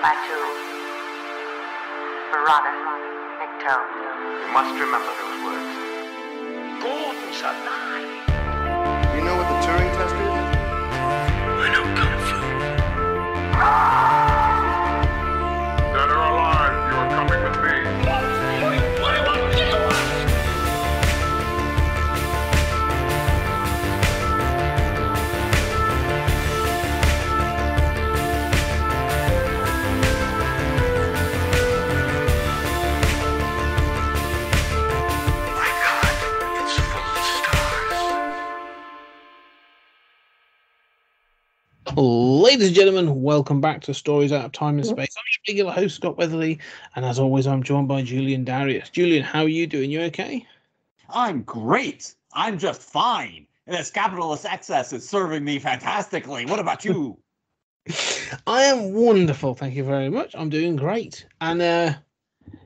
by two. Marauder, McTow. You must remember those words. Gordon's alive. You know what the Turing test is? I know Kung Fu. Dead or alive, you are coming with me. What do you want to do? My God, it's full of stars. Ladies and gentlemen, welcome back to Stories Out of Time and Space. I'm your regular host, Scott Weatherly, and as always, I'm joined by Julian Darius. Julian, how are you doing? You okay? I'm great. I'm just fine. And this capitalist excess is serving me fantastically. What about you? I am wonderful, thank you very much. I'm doing great. And,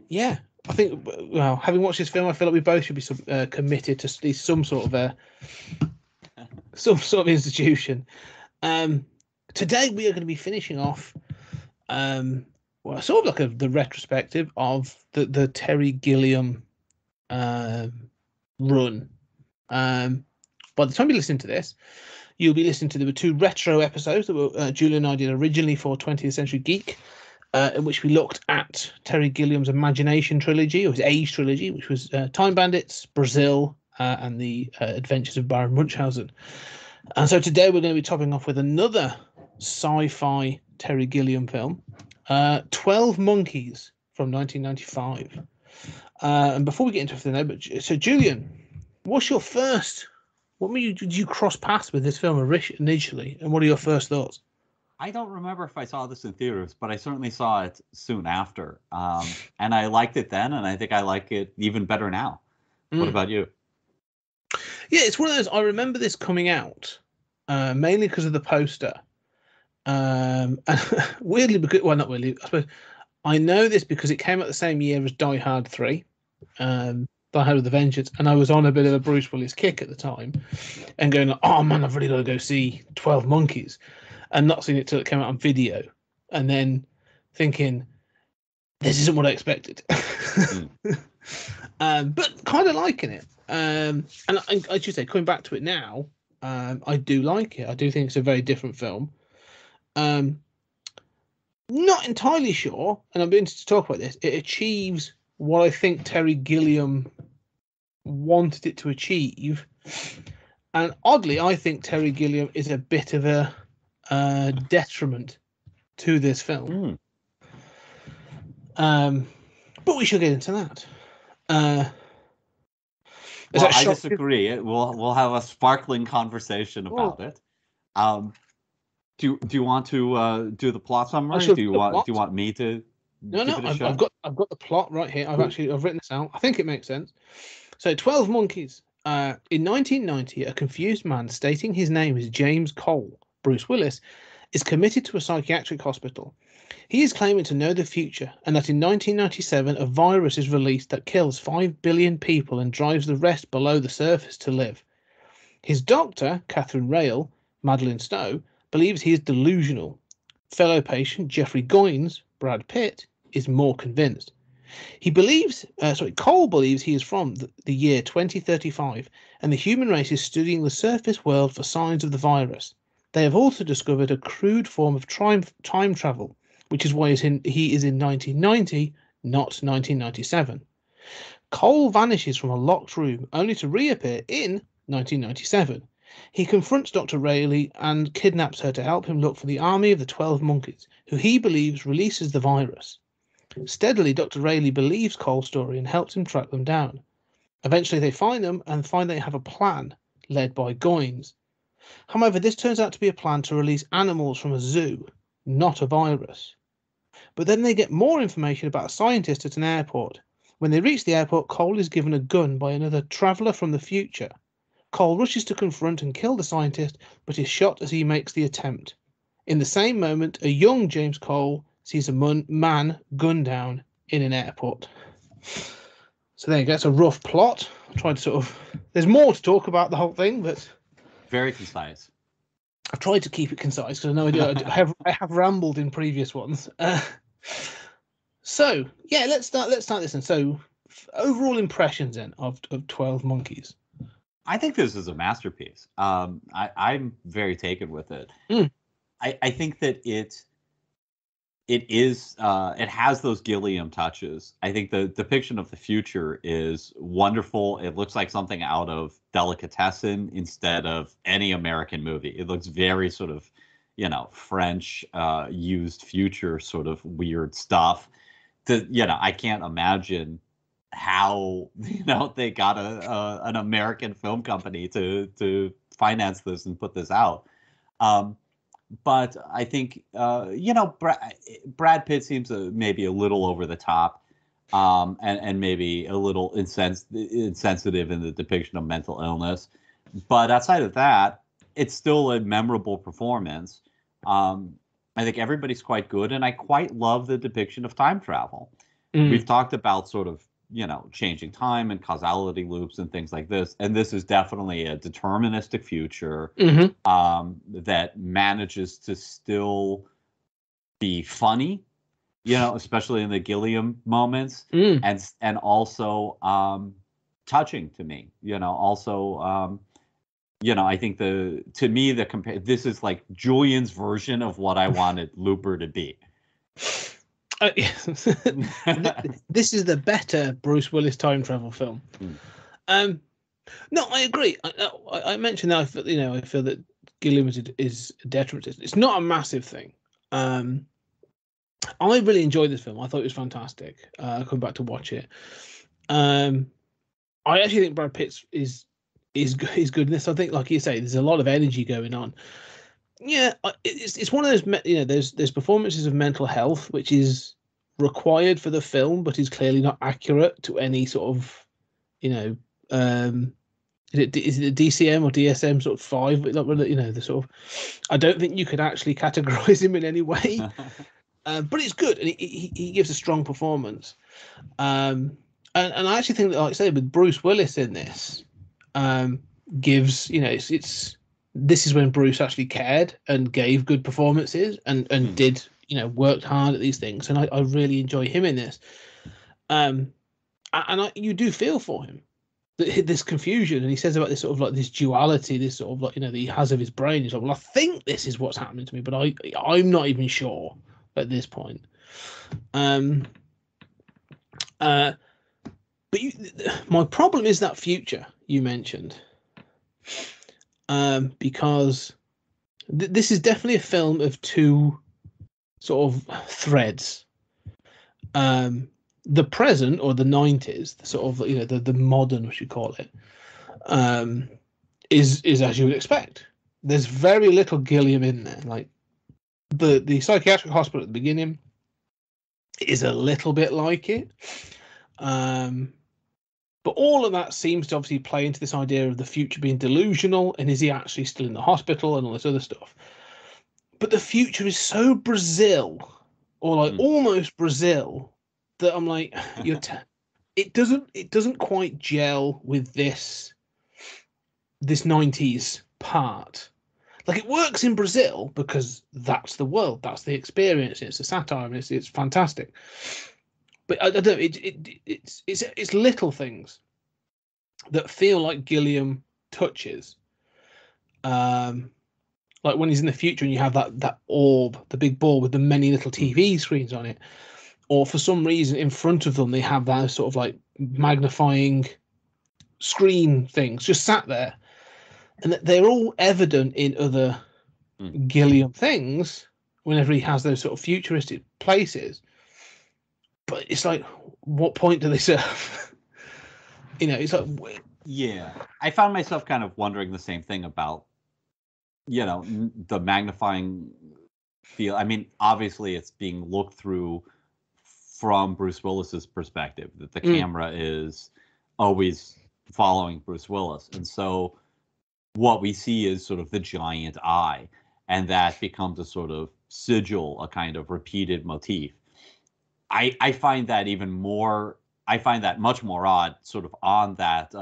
yeah, I think, well, having watched this film, I feel like we both should be committed to at least some sort of institution. Today we are going to be finishing off, well, sort of like the retrospective of the Terry Gilliam run. By the time you listen to this, you'll be listening to the two retro episodes that Julian and I did originally for 20th Century Geek, in which we looked at Terry Gilliam's Imagination trilogy, or his Age trilogy, which was Time Bandits, Brazil, and the Adventures of Baron Munchausen. And so today we're going to be topping off with another sci-fi Terry Gilliam film, 12 Monkeys from 1995. And before we get into everything, so Julian, what's your first? Did you cross paths with this film initially, and what are your first thoughts? I don't remember if I saw this in theaters, but I certainly saw it soon after. And I liked it then, and I think I like it even better now. What about you? Yeah, it's one of those. I remember this coming out mainly because of the poster. And weirdly, because, well, not weirdly, I suppose I know this because it came out the same year as Die Hard 3, Die Hard with a Vengeance, and I was on a bit of a Bruce Willis kick at the time, and going, like, oh man, I've really got to go see 12 Monkeys, and not seeing it till it came out on video, and then thinking, this isn't what I expected, but kind of liking it. And I should say, coming back to it now, I do like it. I do think it's a very different film. Not entirely sure, and I'm interested to talk about this. It achieves what I think Terry Gilliam wanted it to achieve, and oddly, I think Terry Gilliam is a bit of a detriment to this film. But we shall get into that. Well, I disagree. We'll have a sparkling conversation about it. Do you want to do the plot summary? Do you want me to? No. I've got the plot right here. I've written this out. I think it makes sense. So, 12 Monkeys. In 1990, a confused man stating his name is James Cole, Bruce Willis, is committed to a psychiatric hospital. He is claiming to know the future, and that in 1997 a virus is released that kills 5 billion people and drives the rest below the surface to live. His doctor, Catherine Rail, Madeleine Stowe, believes he is delusional. Fellow patient Jeffrey Goins, Brad Pitt, is more convinced. Cole believes he is from the year 2035, and the human race is studying the surface world for signs of the virus. They have also discovered a crude form of time travel, which is why he is in 1990, not 1997. Cole vanishes from a locked room, only to reappear in 1997. He confronts Dr. Rayleigh and kidnaps her to help him look for the army of the 12 Monkeys, who he believes releases the virus. Steadily, Dr. Rayleigh believes Cole's story and helps him track them down. Eventually, they find them and find they have a plan, led by Goins. However, this turns out to be a plan to release animals from a zoo, not a virus. But then they get more information about a scientist at an airport. When they reach the airport, Cole is given a gun by another traveller from the future. Cole rushes to confront and kill the scientist, but is shot as he makes the attempt. In the same moment, a young James Cole sees a man gunned down in an airport. So there you go. It's a rough plot. I tried to there's more to talk about the whole thing, but very concise. I've tried to keep it concise because I know I have rambled in previous ones. So yeah, let's start this. And so, overall impressions then of 12 Monkeys. I think this is a masterpiece. I'm very taken with it. I think that it has those Gilliam touches. I think the depiction of the future is wonderful. It looks like something out of Delicatessen instead of any American movie. It looks very sort of, French used future sort of weird stuff. I can't imagine how they got an American film company to finance this and put this out. But I think Brad Pitt seems maybe a little over the top, and maybe a little insensitive in the depiction of mental illness. But outside of that, it's still a memorable performance. I think everybody's quite good, and I quite love the depiction of time travel. We've talked about sort of changing time and causality loops and things like this. And this is definitely a deterministic future that manages to still be funny, especially in the Gilliam moments, and also touching to me. I think this is like Julian's version of what I wanted Looper to be. This is the better Bruce Willis time travel film. No, I agree. I mentioned that I feel that Gilliam is a detriment. It's not a massive thing. I really enjoyed this film. I thought it was fantastic. I come back to watch it. I actually think Brad Pitt is good in this. I think, like you say, there's a lot of energy going on. Yeah, it's one of those, there's performances of mental health, which is required for the film, but is clearly not accurate to any sort of, is it a DCM or DSM sort of 5? The sort of, I don't think you could actually categorize him in any way, but it's good, and he gives a strong performance. And I actually think that, like I say, with Bruce Willis in this, gives, this is when Bruce actually cared and gave good performances and did, worked hard at these things. And I really enjoy him in this. And you do feel for him, this confusion. And he says about this sort of like this duality, this sort of like, that he has of his brain. He's like, well, I think this is what's happening to me, but I'm not even sure at this point. But my problem is that future you mentioned. Because this is definitely a film of two sort of threads. The present, or the 90s, the sort of the modern, we should call it, is as you would expect. There's very little Gilliam in there. Like the psychiatric hospital at the beginning is a little bit like it. But all of that seems to obviously play into this idea of the future being delusional, and is he actually still in the hospital and all this other stuff. But the future is so Brazil, or like almost Brazil, that I'm like, it doesn't quite gel with this 90s part. Like, it works in Brazil because that's the world, that's the experience, it's a satire, and it's fantastic. But I don't know, it's little things that feel like Gilliam touches. Like when he's in the future and you have that orb, the big ball with the many little TV screens on it. Or for some reason in front of them they have that sort of like magnifying screen things just sat there. And they're all evident in other Gilliam things whenever he has those sort of futuristic places. But it's like, what point do they serve? It's like... Yeah. I found myself kind of wondering the same thing about, the magnifying field. I mean, obviously it's being looked through from Bruce Willis's perspective, that the camera is always following Bruce Willis. And so what we see is sort of the giant eye, and that becomes a sort of sigil, a kind of repeated motif. I find that even more. I find that much more odd, sort of on that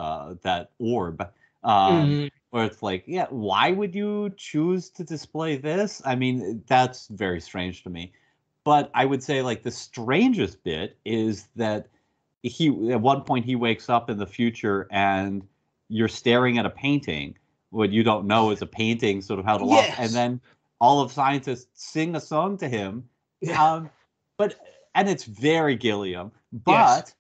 orb, where it's like, yeah, why would you choose to display this? I mean, that's very strange to me. But I would say like the strangest bit is that he at one point he wakes up in the future and you're staring at a painting, what you don't know is a painting sort of held aloft, Yes. and then all of scientists sing a song to him. Yeah. And it's very Gilliam, but Yes.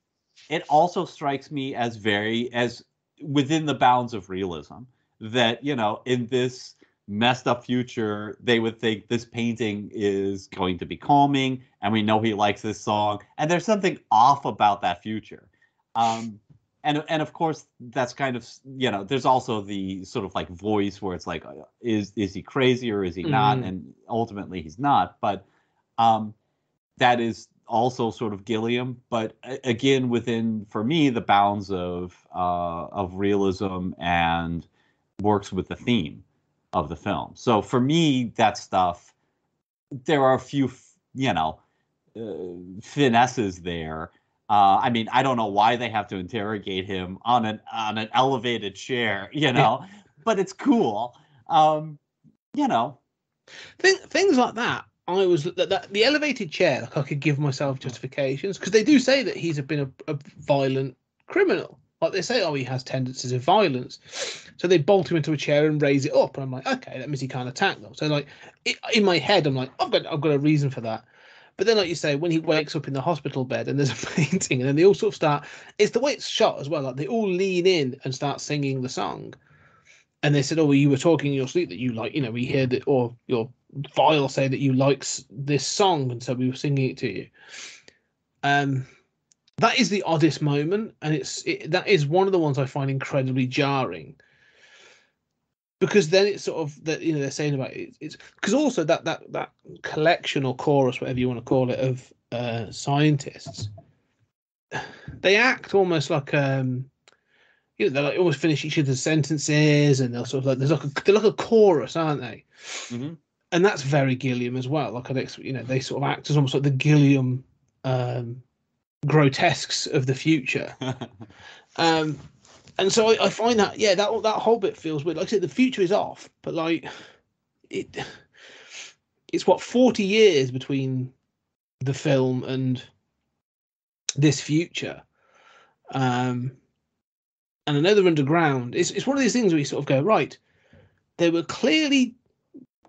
it also strikes me as very as within the bounds of realism that, you know, in this messed up future, they would think this painting is going to be calming, and we know he likes this song, and there's something off about that future. And of course, that's kind of, you know, there's also the sort of like voice where it's like, is he crazy or is he not? And ultimately, he's not. But that is also sort of Gilliam, but again, within, for me, the bounds of realism, and works with the theme of the film. So for me, that stuff, there are a few, you know, finesses there. I mean, I don't know why they have to interrogate him on an elevated chair, you know, but it's cool. You know, Things like that. I was that the elevated chair. Like I could give myself justifications because they do say that he's been a violent criminal. Like they say, oh, he has tendencies of violence, so they bolt him into a chair and raise it up, and I'm like, okay, that means he can't attack them. So like in my head, I'm like, I've got a reason for that. But then, like you say, when he wakes up in the hospital bed and there's a painting, and then they all sort of start. It's the way it's shot as well. Like they all lean in and start singing the song, and they said, "Oh, well, you were talking in your sleep that you like, you know, we heard that, or your file say that you like this song, and so we were singing it to you." That is the oddest moment, and that is one of the ones I find incredibly jarring. Because then it's sort of that, you know, they're saying about it, it's because also that collection or chorus, whatever you want to call it, of scientists, they act almost like you know, they like always finish each other's sentences, and they'll sort of like they're like a chorus, aren't they? Mm-hmm. And that's very Gilliam as well. Like you know, they sort of act as almost like the Gilliam grotesques of the future. And so I find that, yeah, that whole bit feels weird. Like I said, the future is off, but like it's what, 40 years between the film and this future. And I know they're underground. It's one of these things where you sort of go, right, they were clearly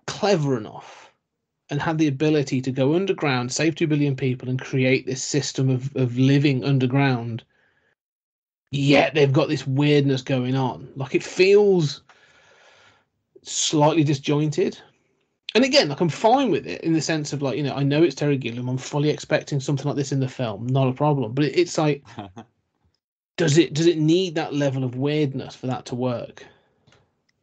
clever enough and had the ability to go underground, save 2 billion people, and create this system of living underground. Yet they've got this weirdness going on. Like it feels slightly disjointed. And again, like I'm fine with it in the sense of like, you know, I know it's Terry Gilliam. I'm fully expecting something like this in the film. Not a problem. But it's like, does it need that level of weirdness for that to work?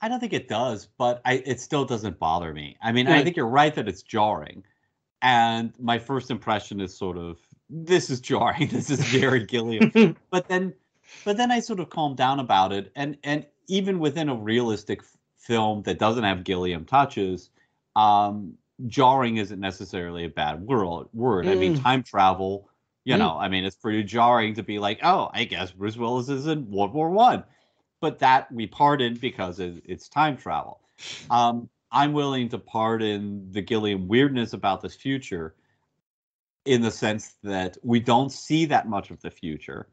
I don't think it does, but it still doesn't bother me. I mean, Right. I think you're right that it's jarring. And my first impression is sort of, this is jarring. This is very Gilliam. But then I sort of calmed down about it. And even within a realistic film that doesn't have Gilliam touches, jarring isn't necessarily a bad word. I mean, time travel, you know, I mean, it's pretty jarring to be like, oh, I guess Bruce Willis is in World War I. But that we pardon because it's time travel. I'm willing to pardon the Gilliam weirdness about this future in the sense that we don't see that much of the future.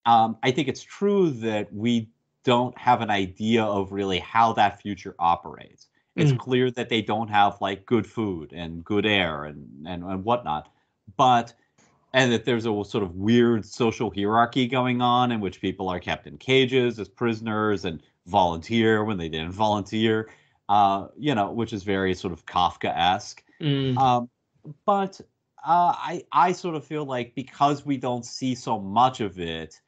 I think it's true that we don't have an idea of really how that future operates. It's clear that they don't have like good food and good air and whatnot, and that there's a sort of weird social hierarchy going on in which people are kept in cages as prisoners and volunteer when they didn't volunteer, you know, which is very sort of Kafka-esque. But I sort of feel like because we don't see so much of it,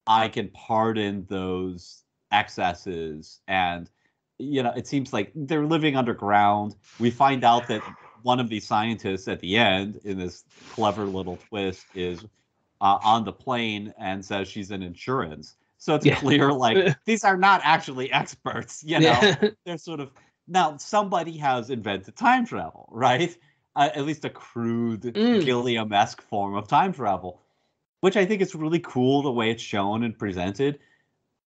I can pardon those excesses. And, you know, it seems like they're living underground. We find out that one of these scientists at the end, in this clever little twist, is on the plane and says she's in insurance. So it's clear, like, these are not actually experts, you know. They're sort of, now somebody has invented time travel, right? At least a crude Gilliam-esque form of time travel, which I think is really cool the way it's shown and presented.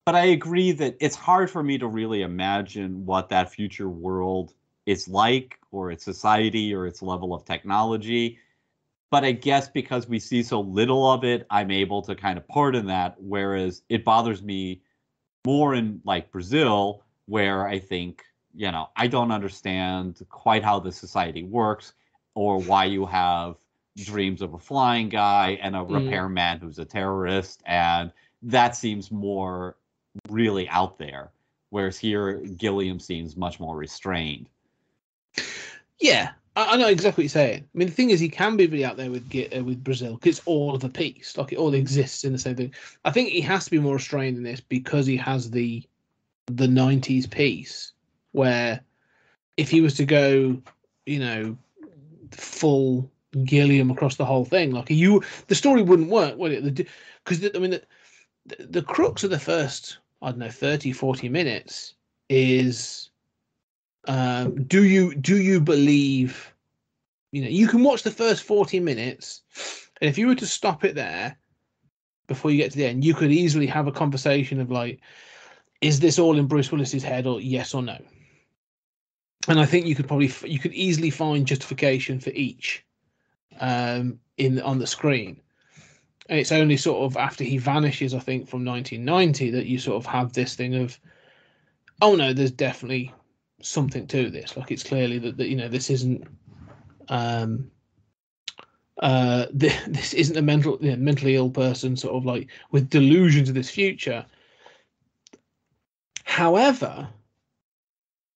But I agree that it's hard for me to really imagine what that future world is like, or its society, or its level of technology. But I guess because we see so little of it, I'm able to kind of pardon that. Whereas it bothers me more in like Brazil, where I think, I don't understand quite how the society works or why you have dreams of a flying guy and a repairman who's a terrorist. And that seems more really out there. Whereas here, Gilliam seems much more restrained. Yeah, I know exactly what you're saying. I mean, the thing is, he can be really out there with Brazil because it's all of a piece. Like, it all exists in the same thing. I think he has to be more restrained in this because he has the 90s piece, where if he was to go, full Gilliam across the whole thing, like the story wouldn't work, would it? Because the crux of the first, 30, 40 minutes is, do you believe, you can watch the first 40 minutes, and if you were to stop it there before you get to the end, you could easily have a conversation of like, is this all in Bruce Willis's head, or yes or no? And I think you could easily find justification for each on the screen. And it's only sort of after he vanishes, I think, from 1990 that you sort of have this thing of, oh no, there's definitely something to this. Like, it's clearly that this isn't this isn't a mentally ill person sort of like with delusions of this future. However,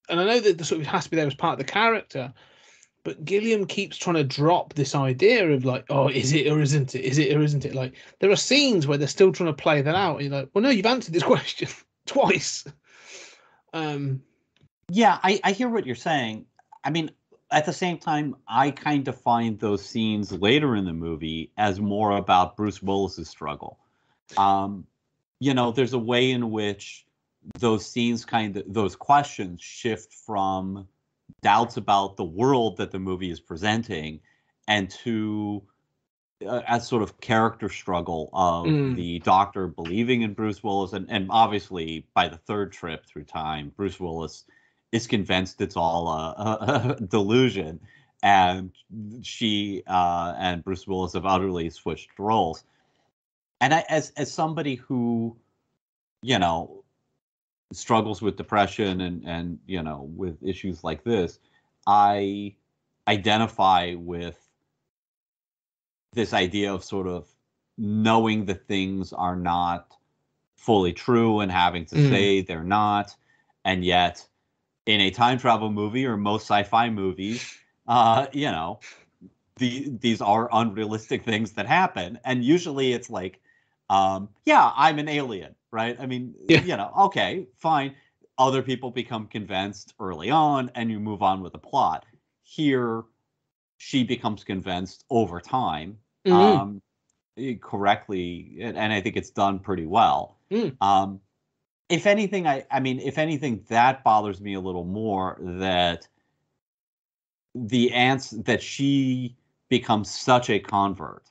and I know that the sort of has to be there as part of the character, but Gilliam keeps trying to drop this idea of like, oh, is it or isn't it? Is it or isn't it? Like, there are scenes where they're still trying to play that out. And you're like, well, no, you've answered this question twice. Yeah, I hear what you're saying. I mean, at the same time, I kind of find those scenes later in the movie as more about Bruce Willis's struggle. There's a way in which those scenes those questions shift from doubts about the world that the movie is presenting and to a sort of character struggle of the doctor believing in Bruce Willis. And obviously by the third trip through time, Bruce Willis is convinced it's all a delusion, and she and Bruce Willis have utterly switched roles. And as somebody who, struggles with depression and with issues like this, I identify with this idea of sort of knowing that things are not fully true and having to say they're not. And yet in a time travel movie, or most sci-fi movies, these are unrealistic things that happen. And usually it's like, yeah, I'm an alien, right? I mean, okay, fine. Other people become convinced early on and you move on with the plot. Here, she becomes convinced over time, correctly, and I think it's done pretty well. If anything, if anything, that bothers me a little more, that that she becomes such a convert.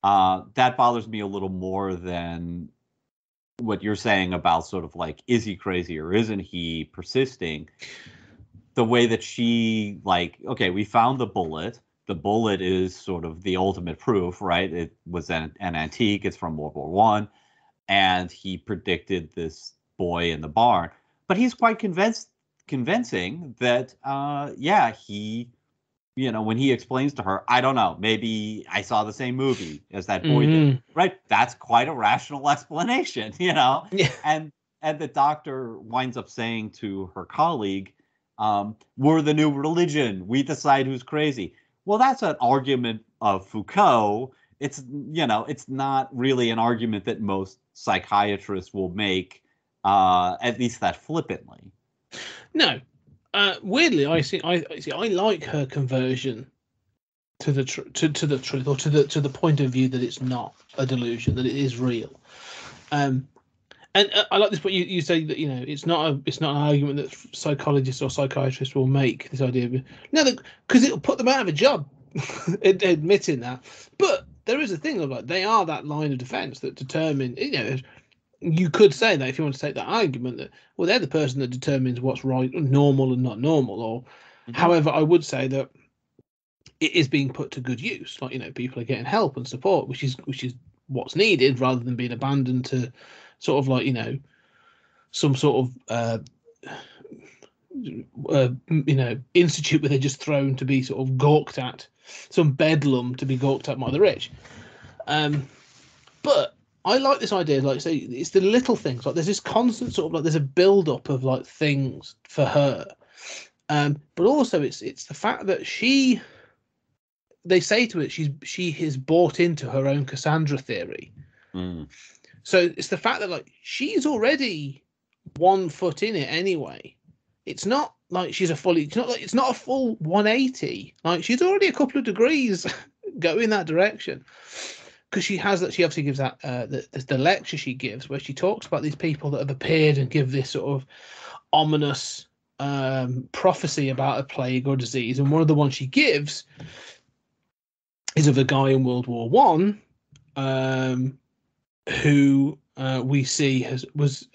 That bothers me a little more than what you're saying about sort of like, is he crazy or isn't he persisting? The way that she, like, okay, we found the bullet. The bullet is sort of the ultimate proof, right? It was an antique. It's from World War I. And he predicted this boy in the barn. But he's quite convincing that, he, when he explains to her, I don't know, maybe I saw the same movie as that boy did, right? That's quite a rational explanation, Yeah. And the doctor winds up saying to her colleague, we're the new religion. We decide who's crazy. Well, that's an argument of Foucault. It's, it's not really an argument that most psychiatrists will make, at least that flippantly. No. Weirdly, I like her conversion to the truth, or to the point of view that it's not a delusion, that it is real. And I like this. But you say that it's not an argument that psychologists or psychiatrists will make. This idea of because it'll put them out of a job, admitting that. But there is a thing of like, they are that line of defense that determine. You could say that if you want to take that argument, that, well, they're the person that determines what's right, normal and not normal. Or, however, I would say that it is being put to good use. Like, you know, people are getting help and support, which is what's needed, rather than being abandoned to sort of like, you know, some sort of you know, institute where they're just thrown to be sort of gawked at, some bedlam to be gawked at by the rich. But I like this idea, like, say, it's the little things. Like, there's this constant sort of like, there's a build up of like things for her, but also it's the fact that they say to it, she has bought into her own Cassandra theory. So it's the fact that like she's already 1 foot in it anyway. It's not like it's not a full 180. Like, she's already a couple of degrees going that direction. Because she obviously gives that the lecture she gives, where she talks about these people that have appeared and give this sort of ominous prophecy about a plague or disease. And one of the ones she gives is of a guy in World War One, who we see was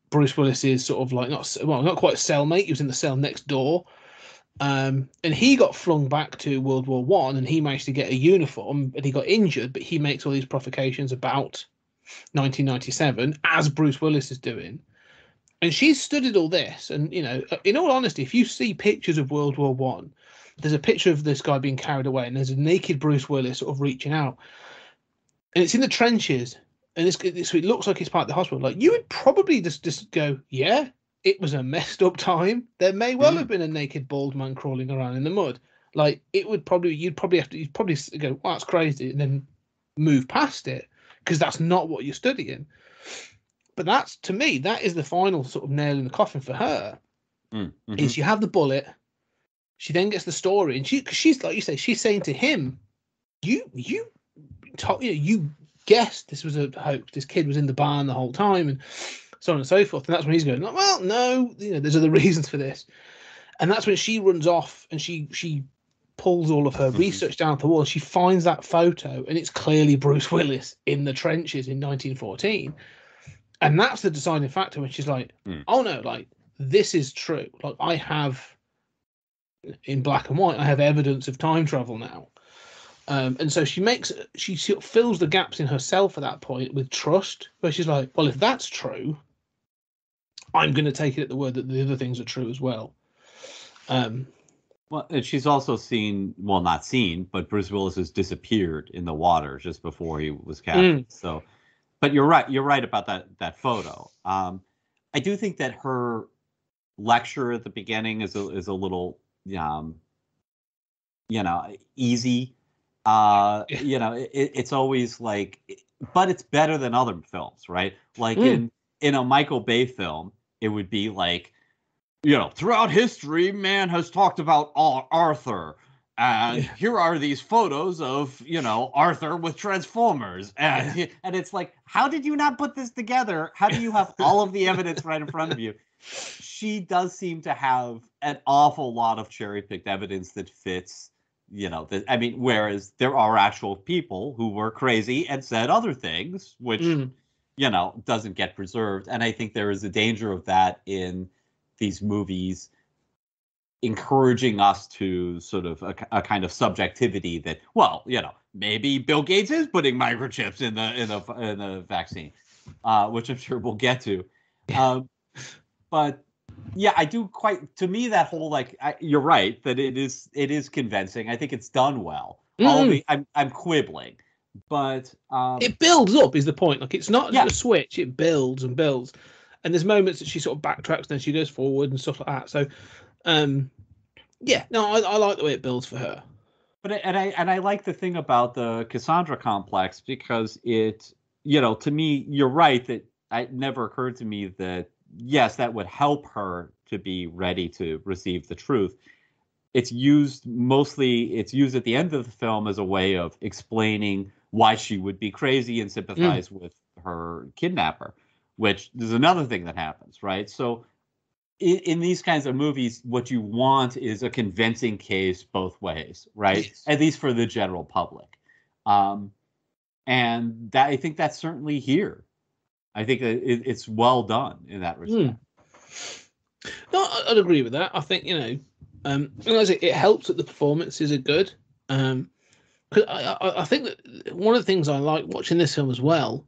Bruce Willis's sort of like not quite a cellmate. He was in the cell next door. And he got flung back to World War One, and he managed to get a uniform, and he got injured. But he makes all these provocations about 1997, as Bruce Willis is doing. And she's studied all this. And, you know, in all honesty, if you see pictures of World War One, there's a picture of this guy being carried away, and there's a naked Bruce Willis sort of reaching out, and it's in the trenches, and so it looks like it's part of the hospital. Like, you would probably just go, yeah. It was a messed up time. There may well have been a naked bald man crawling around in the mud. Like, you'd probably go, well, that's crazy, and then move past it, because that's not what you're studying. But that's, to me, that is the final sort of nail in the coffin for her. Is you have the bullet, she then gets the story, and she's like you say, she's saying to him, you guessed this was a hoax. This kid was in the barn the whole time, and so on and so forth. And that's when he's going, well, no, you know, there's other reasons for this. And that's when she runs off, and she pulls all of her research down the wall, and she finds that photo, and it's clearly Bruce Willis in the trenches in 1914. And that's the deciding factor, when she's like, oh no, like, this is true. Like, I have, in black and white, I have evidence of time travel now. And so she sort of fills the gaps in herself at that point with trust, where she's like, well, if that's true, I'm going to take it at the word that the other things are true as well. Well, and she's also not seen, but Bruce Willis has disappeared in the water just before he was captured. So, but you're right about that photo. I do think that her lecture at the beginning is a little, easy. It's always like, but it's better than other films, right? Like in a Michael Bay film, it would be like, throughout history, man has talked about Arthur, and here are these photos of, Arthur with Transformers, and it's like, how did you not put this together? How do you have all of the evidence right in front of you? She does seem to have an awful lot of cherry-picked evidence that fits. Whereas there are actual people who were crazy and said other things, which, doesn't get preserved. And I think there is a danger of that in these movies, encouraging us to sort of a kind of subjectivity that, well, maybe Bill Gates is putting microchips in the vaccine, which I'm sure we'll get to. But yeah, I do to me, that whole, you're right, that it is convincing. I think it's done well. I'm quibbling, but it builds up is the point. Like, it's not just a switch, it builds and builds. And there's moments that she sort of backtracks, and then she goes forward and stuff like that. So, I like the way it builds for her. But I like the thing about the Cassandra complex, because it, to me, you're right, that it never occurred to me that, yes, that would help her to be ready to receive the truth. It's used at the end of the film as a way of explaining why she would be crazy and sympathize with her kidnapper, which is another thing that happens, right? So in these kinds of movies, what you want is a convincing case both ways, right? Yes. At least for the general public. And that, I think that's certainly here. I think that it's well done in that respect. No, I'd agree with that. I think, And as it helps that the performances are good. 'Cause I think that one of the things I like watching this film as well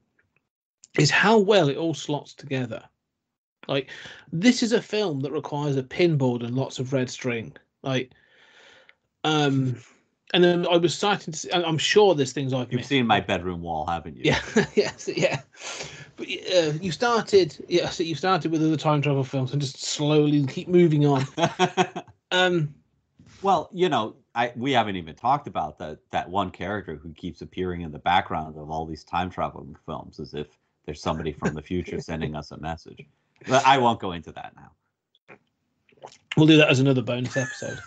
is how well it all slots together. Like, this is a film that requires a pinboard and lots of red string. Like, and then I was starting to see, I'm sure there's things I've You've missed. seen my bedroom wall, haven't you? Yeah, yes, yeah. But you started, so you started with other time travel films and just slowly keep moving on. Well, we haven't even talked about that one character who keeps appearing in the background of all these time traveling films, as if there's somebody from the future sending us a message. But I won't go into that now. We'll do that as another bonus episode.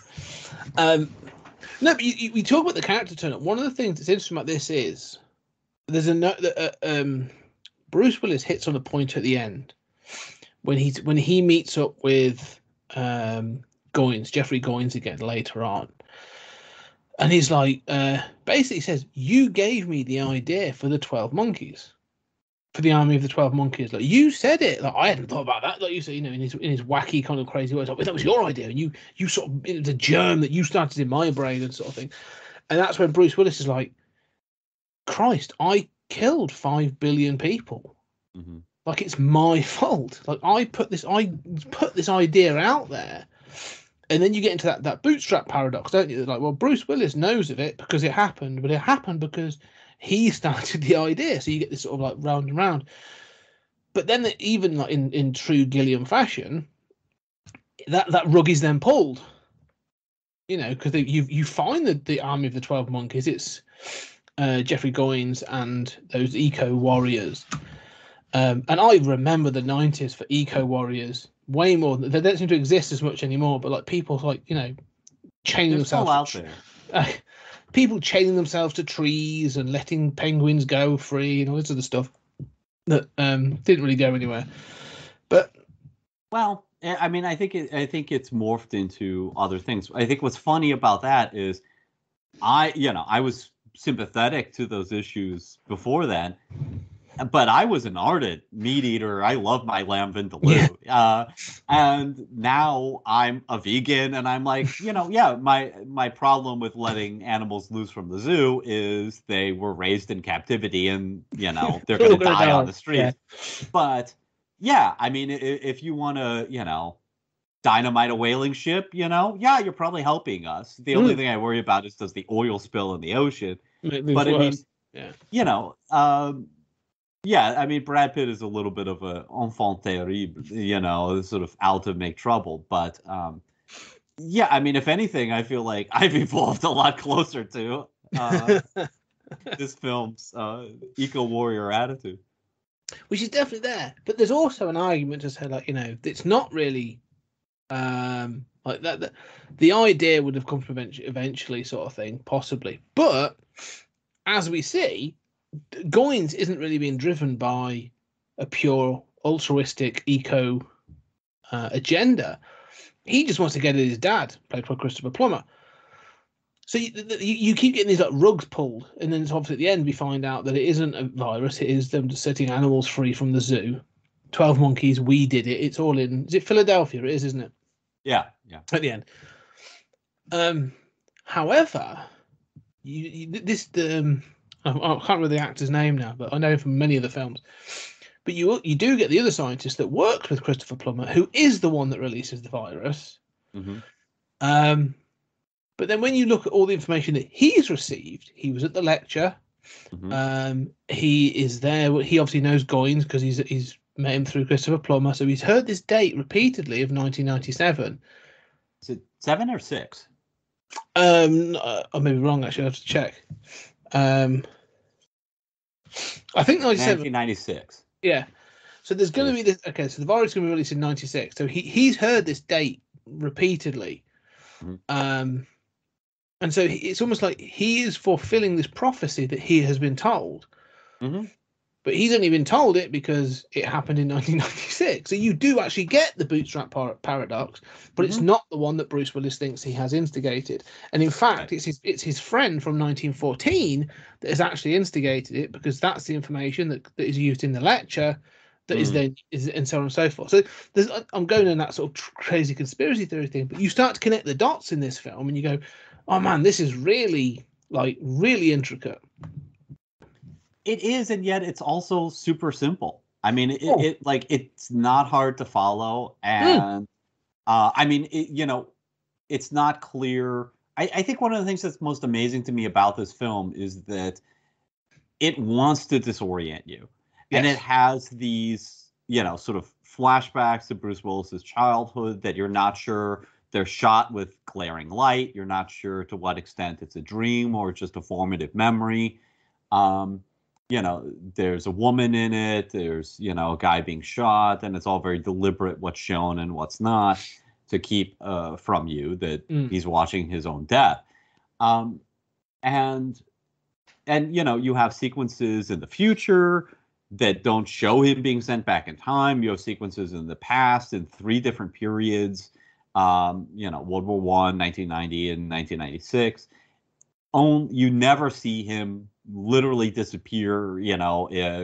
No, but we talk about the character turn-up. One of the things that's interesting about this is there's a note that Bruce Willis hits on a point at the end when he meets up with Goins, Jeffrey Goins again later on, and he's like, basically says, "You gave me the idea for the 12 Monkeys, for the Army of the 12 Monkeys. Like, you said it. Like, I hadn't thought about that. Like you said, in his wacky kind of crazy words, like, that was your idea, and you sort of, it was a germ that you started in my brain and sort of thing." And that's when Bruce Willis is like, "Christ, I killed 5 billion people. Mm-hmm. Like, it's my fault. Like, I put this idea out there." And then you get into that bootstrap paradox, don't you? Like, well, Bruce Willis knows of it because it happened, but it happened because he started the idea. So you get this sort of like round and round. But then even like in true Gilliam fashion, that rug is then pulled. Because you find the Army of the 12 Monkeys. It's Jeffrey Goins and those eco warriors. And I remember the 90s for eco warriors way more. They don't seem to exist as much anymore, but like people like, chaining They're themselves still out there. People chaining themselves to trees and letting penguins go free and all this other stuff that didn't really go anywhere. But well, I mean, I think it's morphed into other things. I think what's funny about that is I was sympathetic to those issues before then, but I was an ardent meat eater. I love my lamb vindaloo. Yeah. And now I'm a vegan, and I'm like, my problem with letting animals loose from the zoo is they were raised in captivity, and they're going to die on the street. Yeah. But yeah, I mean, if you want to, dynamite a whaling ship, you're probably helping us. The only thing I worry about is does the oil spill in the ocean. But I mean, yeah, I mean, Brad Pitt is a little bit of a enfant terrible, sort of out to make trouble. But yeah, I mean, if anything, I feel like I've evolved a lot closer to this film's eco-warrior attitude. Which is definitely there. But there's also an argument to say, like, it's not really like that. The idea would have come from eventually, sort of thing, possibly. But as we see, Goins isn't really being driven by a pure altruistic eco agenda. He just wants to get at his dad, played by Christopher Plummer. So you keep getting these like rugs pulled, and then it's obviously at the end we find out that it isn't a virus; it is them just setting animals free from the zoo. 12 Monkeys, we did it. It's all in. Is it Philadelphia? It is, isn't it? Yeah. At the end. However, I can't remember the actor's name now, but I know from many of the films. But you do get the other scientist that worked with Christopher Plummer, who is the one that releases the virus. Mm-hmm. But then when you look at all the information that he's received, he was at the lecture. Mm-hmm. He is there. He obviously knows Goins because he's met him through Christopher Plummer. So he's heard this date repeatedly of 1997. Is it 7 or 6? I may be wrong, actually. I have to check. I think 97. 1996. Yeah. So there's going to be this. Okay, so the virus is going to be released in 96. So he's heard this date repeatedly. Mm-hmm. And so it's almost like he is fulfilling this prophecy that he has been told. Mm-hmm. But he's only been told it because it happened in 1996. So you do actually get the bootstrap paradox, but it's not the one that Bruce Willis thinks he has instigated. And in fact, it's his friend from 1914 that has actually instigated it, because that's the information that is used in the lecture that is then is and so on and so forth. So I'm going in that sort of crazy conspiracy theory thing, but you start to connect the dots in this film, and you go, "Oh man, this is really really intricate." It is, and yet it's also super simple. I mean, it's not hard to follow, and I mean, it's not clear. I think one of the things that's most amazing to me about this film is that it wants to disorient you. And it has these, sort of flashbacks to Bruce Willis's childhood that you're not sure. They're shot with glaring light. You're not sure to what extent it's a dream or just a formative memory. There's a woman in it. There's, a guy being shot, and it's all very deliberate what's shown and what's not to keep from you that he's watching his own death. And you have sequences in the future that don't show him being sent back in time. You have sequences in the past in 3 different periods, World War I, 1990, and 1996. You never see him literally disappear,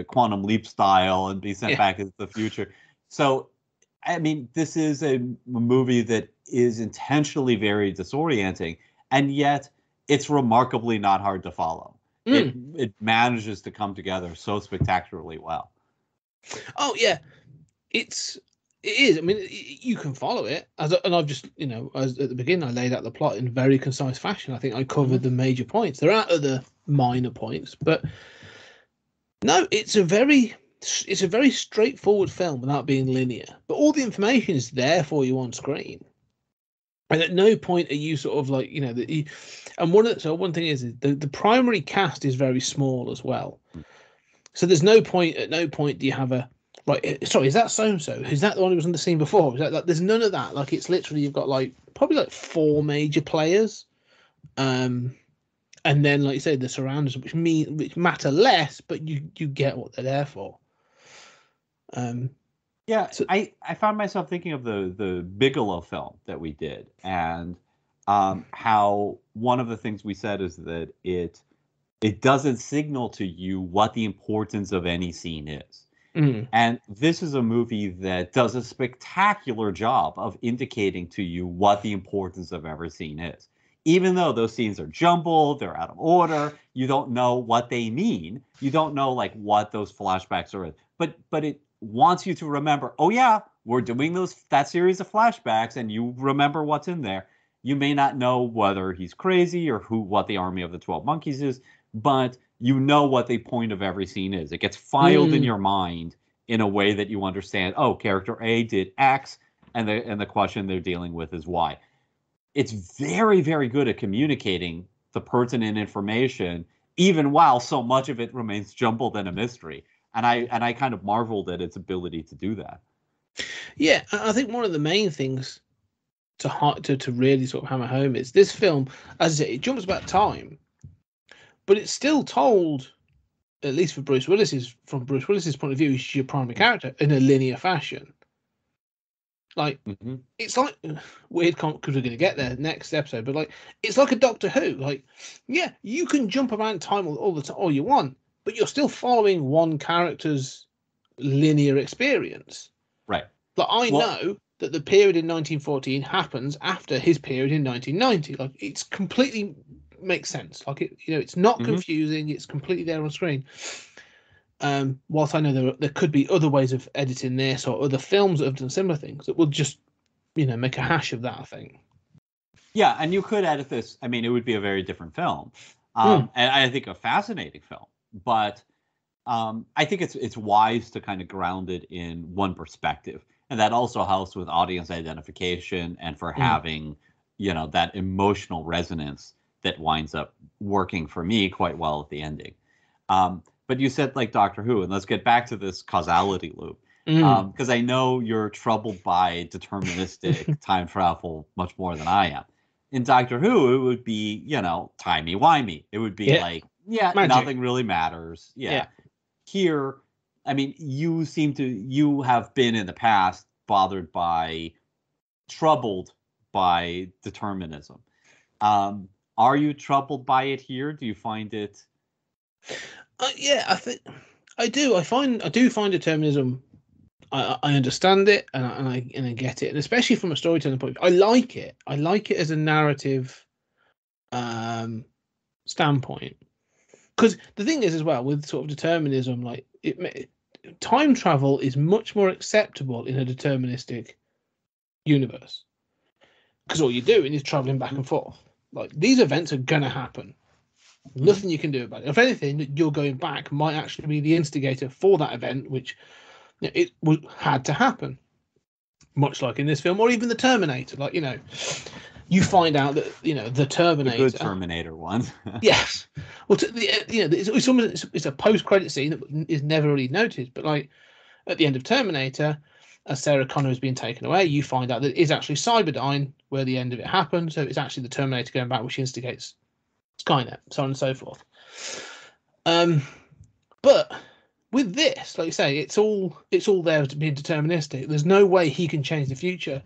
quantum leap style and be sent back into the future. So, I mean, this is a movie that is intentionally very disorienting, and yet it's remarkably not hard to follow. It manages to come together so spectacularly well. Oh yeah, it is. I mean, you can follow it, and I've just as at the beginning I laid out the plot in very concise fashion. I think I covered the major points. There are other minor points, but no, it's a very straightforward film without being linear. But all the information is there for you on screen. And at no point are you sort of like, and one thing is the primary cast is very small as well. So there's at no point do you have sorry, is that so-and-so? Is that the one who was on the scene before? Is that there's none of that. Like, it's literally, you've got probably 4 major players. And then, like you say, the surroundings, which matter less, but you get what they're there for. So I found myself thinking of the Bigelow film that we did, and how one of the things we said is that it doesn't signal to you what the importance of any scene is. And this is a movie that does a spectacular job of indicating to you what the importance of every scene is. Even though those scenes are jumbled, they're out of order, you don't know what they mean. You don't know what those flashbacks are. But it wants you to remember, oh yeah, we're doing that series of flashbacks, and you remember what's in there. You may not know whether he's crazy or what the Army of the 12 Monkeys is, but you know what the point of every scene is. It gets filed in your mind in a way that you understand, oh, character A did X, and the question they're dealing with is Y. It's very, very good at communicating the pertinent information, even while so much of it remains jumbled and a mystery. And I kind of marveled at its ability to do that. Yeah, I think one of the main things to really sort of hammer home is this film, as I say, it jumps back time, but it's still told, at least from Bruce Willis's point of view, he's your primary character, in a linear fashion. It's like weird because we're going to get there next episode, but it's like a Doctor Who. Yeah, you can jump around time all the time all you want, but you're still following one character's linear experience. Right. I know that the period in 1914 happens after his period in 1990. It's completely makes sense. It's not confusing. It's completely there on screen. Whilst I know there could be other ways of editing this or other films that have done similar things that will just, make a hash of that, I think. Yeah, and you could edit this. I mean, it would be a very different film. And I think a fascinating film. But I think it's wise to kind of ground it in one perspective. And that also helps with audience identification and for having, that emotional resonance that winds up working for me quite well at the ending. But you said Doctor Who, and let's get back to this causality loop. Because I know you're troubled by deterministic time travel much more than I am. In Doctor Who, it would be, timey-wimey. It would be magic. Nothing really matters. Yeah. Here, I mean, you have been in the past troubled by determinism. Are you troubled by it here? Do you find it? Yeah, I think I do. I do find determinism I understand it, and I get it, and especially from a storytelling point of view, I like it. I like it as a narrative standpoint, because the thing is as well with sort of determinism, like time travel is much more acceptable in a deterministic universe, because all you're doing is traveling back and forth. Like, these events are gonna happen. Nothing you can do about it. If anything, you're going back might actually be the instigator for that event, which it had to happen. Much like in this film, or even the Terminator. Like, you find out that the Terminator, The good Terminator one. yes. Well, it's a post-credit scene that is never really noted. But like at the end of Terminator, as Sarah Connor is being taken away, you find out that it is actually Cyberdyne where the end of it happened. So it's actually the Terminator going back, which instigates Skynet, so on and so forth. But with this, like you say, it's all there to be deterministic. There's no way he can change the future.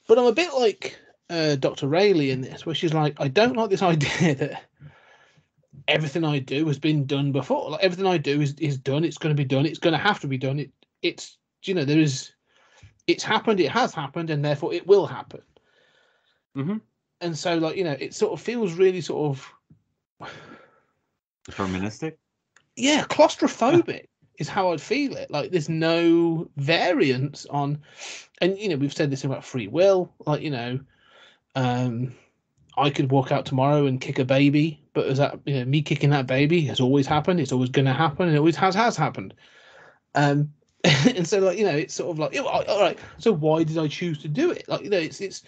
But I'm a bit like Dr. Rayleigh in this, where she's like, I don't like this idea that everything I do has been done before. Like, everything I do is done. It's going to be done. It's going to have to be done. It's happened. It has happened, and therefore it will happen. Mm-hmm. And so, like, it sort of feels really sort of Deterministic. Yeah, claustrophobic is how I'd feel it. Like, there's no variance on, and we've said this about free will. Like, I could walk out tomorrow and kick a baby, but is that me kicking that baby has always happened. It's always going to happen, and it always has happened. And so, like, it's sort of like, all right. So why did I choose to do it? Like, it's.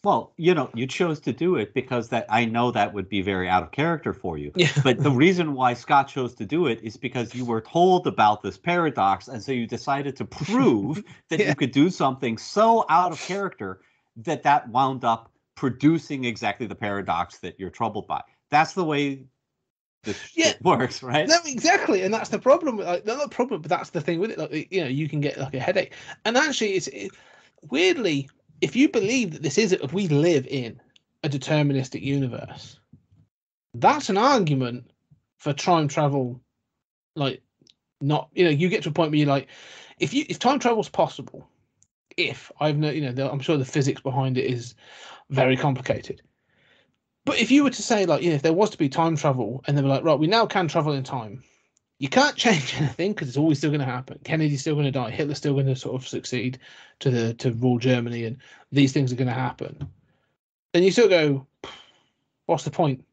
Well, you chose to do it because I know that would be very out of character for you. Yeah. But the reason why Scott chose to do it is because you were told about this paradox, and so you decided to prove that you could do something so out of character that wound up producing exactly the paradox that you're troubled by. That's the way this shit works, right? No, exactly, and that's the problem. Like, not the problem, but that's the thing with it. Like, you can get like a headache, and actually, it's weirdly. If you believe that if we live in a deterministic universe, that's an argument for time travel. Like, not, you get to a point where you're like, if time travel's possible, I'm sure the physics behind it is very complicated. But if you were to say, like, if there was to be time travel and they were like, right, we now can travel in time, you can't change anything because it's always still going to happen. Kennedy's still going to die. Hitler's still going to sort of succeed to rule Germany, and these things are going to happen. Then you still go, what's the point?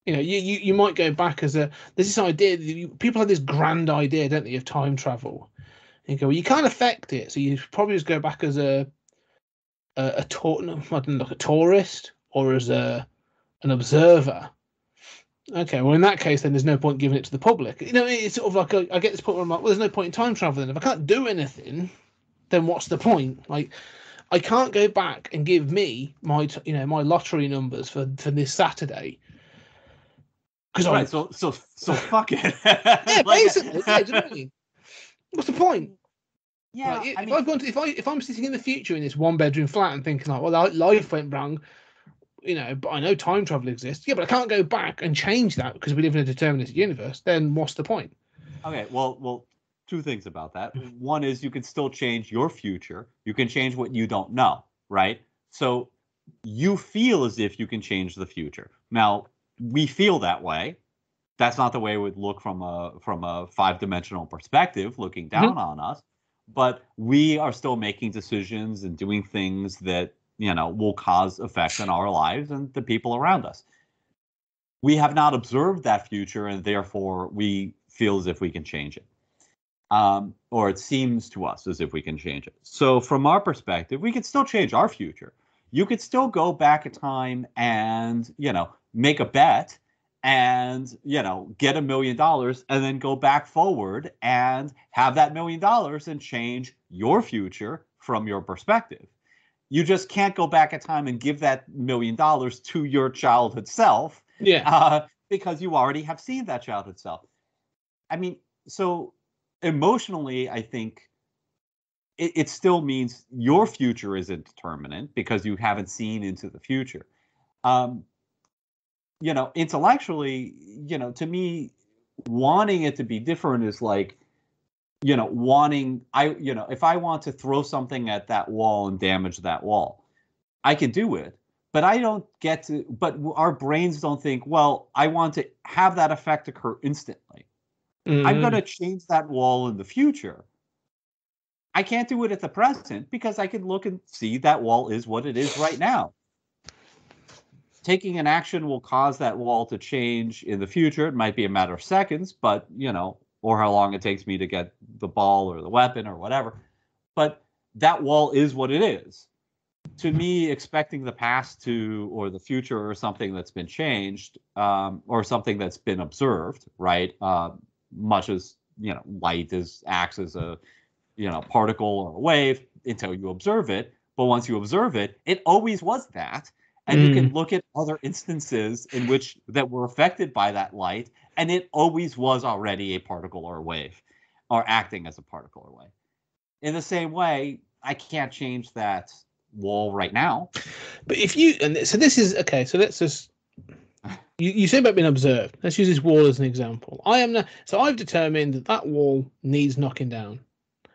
You might go back there's this idea. People have this grand idea, don't they, of time travel. And you go, well, you can't affect it, so you probably just go back as a tourist or as an observer. Okay, well, in that case, then there's no point giving it to the public. It's sort of like I get this point where I'm like, well, there's no point in time travel then. If I can't do anything, then what's the point? Like, I can't go back and give me my lottery numbers for this Saturday. Right, so fuck it. Yeah, basically. Yeah, do you know what I mean? What's the point? Yeah, like, if I'm sitting in the future in this 1-bedroom flat and thinking like, well, life went wrong. But I know time travel exists. Yeah, but I can't go back and change that because we live in a deterministic universe. Then what's the point? Okay, well, two things about that. One is you can still change your future. You can change what you don't know, right? So you feel as if you can change the future. Now, we feel that way. That's not the way it would look from a 5-dimensional perspective, looking down on us. But we are still making decisions and doing things that will cause effects in our lives and the people around us. We have not observed that future, and therefore we feel as if we can change it. Or it seems to us as if we can change it. So from our perspective, we could still change our future. You could still go back in time and, make a bet and, get $1 million and then go back forward and have that $1 million and change your future from your perspective. You just can't go back in time and give that $1 million to your childhood self. Yeah. Because you already have seen that childhood self. I mean, so emotionally, I think it still means your future isn't determinate because you haven't seen into the future. Intellectually, to me, wanting it to be different is like, if I want to throw something at that wall and damage that wall, I can do it. But I don't get to, but our brains don't think, well, I want to have that effect occur instantly. I'm going to change that wall in the future. I can't do it at the present because I can look and see that wall is what it is right now. Taking an action will cause that wall to change in the future. It might be a matter of seconds, but, or how long it takes me to get the ball or the weapon or whatever. But that wall is what it is. To me, expecting the past or the future or something that's been changed or something that's been observed, right? Much as, light acts as a, particle or a wave until you observe it. But once you observe it, it always was that. And you can look at other instances in which that were affected by that light, and it always was already a particle or a wave, or acting as a particle or wave. In the same way, I can't change that wall right now. But this is okay. So let's just you say about being observed. Let's use this wall as an example. I've determined that wall needs knocking down.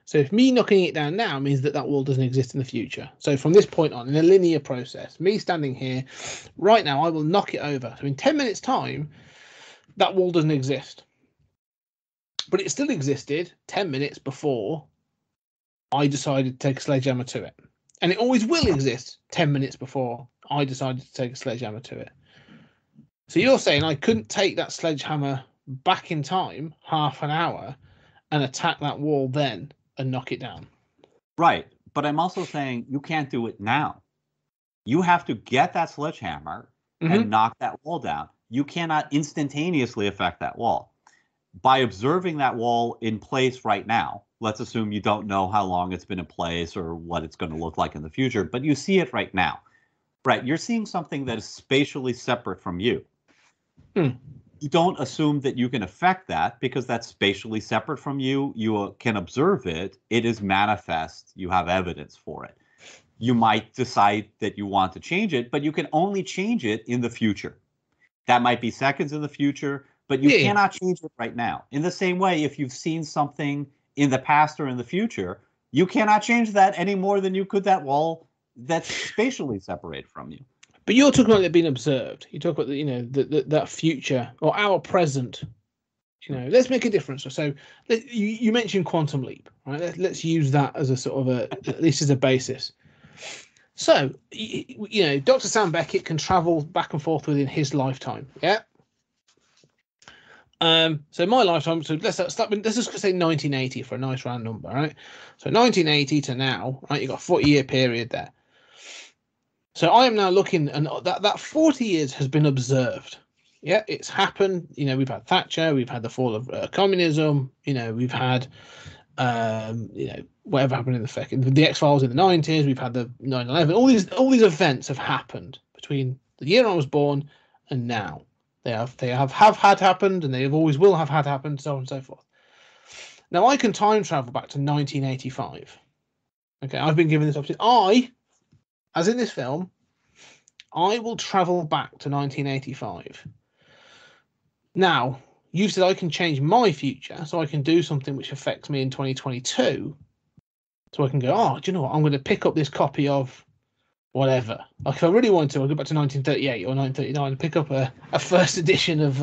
So if me knocking it down now means that wall doesn't exist in the future. So from this point on, in a linear process, me standing here right now, I will knock it over. So in 10 minutes' time, that wall doesn't exist. But it still existed 10 minutes before I decided to take a sledgehammer to it. And it always will exist 10 minutes before I decided to take a sledgehammer to it. So you're saying I couldn't take that sledgehammer back in time, half an hour, and attack that wall then and knock it down. Right. But I'm also saying you can't do it now. You have to get that sledgehammer and knock that wall down. You cannot instantaneously affect that wall. By observing that wall in place right now, let's assume you don't know how long it's been in place or what it's going to look like in the future, but you see it right now. Right. You're seeing something that is spatially separate from you. You don't assume that you can affect that because that's spatially separate from you. You can observe it. It is manifest. You have evidence for it. You might decide that you want to change it, but you can only change it in the future. That might be seconds in the future, but you cannot change it right now. In the same way, if you've seen something in the past or in the future, you cannot change that any more than you could that wall that's spatially separated from you. But you're talking about it being observed. You talk about that future or our present. Let's make a difference. So you mentioned quantum leap, right? Let's use that as a sort of at least as a basis. So Dr. Sam Beckett can travel back and forth within his lifetime. Yeah. So my lifetime. So let's just say 1980 for a nice round number, right? So 1980 to now, right? You got a 40-year period there. So I am now looking, and that 40 years has been observed. Yeah, it's happened. We've had Thatcher, we've had the fall of communism. We've had, whatever happened in the X-Files in the 90s. We've had the 9/11. All these events have happened between the year I was born and now. They have had happened, and they always will have had happened, so on and so forth. Now I can time travel back to 1985. Okay, I've been given this opportunity. As in this film, I will travel back to 1985. Now, you've said I can change my future, so I can do something which affects me in 2022. So I can go, do you know what? I'm going to pick up this copy of whatever. Like if I really want to, I'll go back to 1938 or 1939 and pick up a first edition of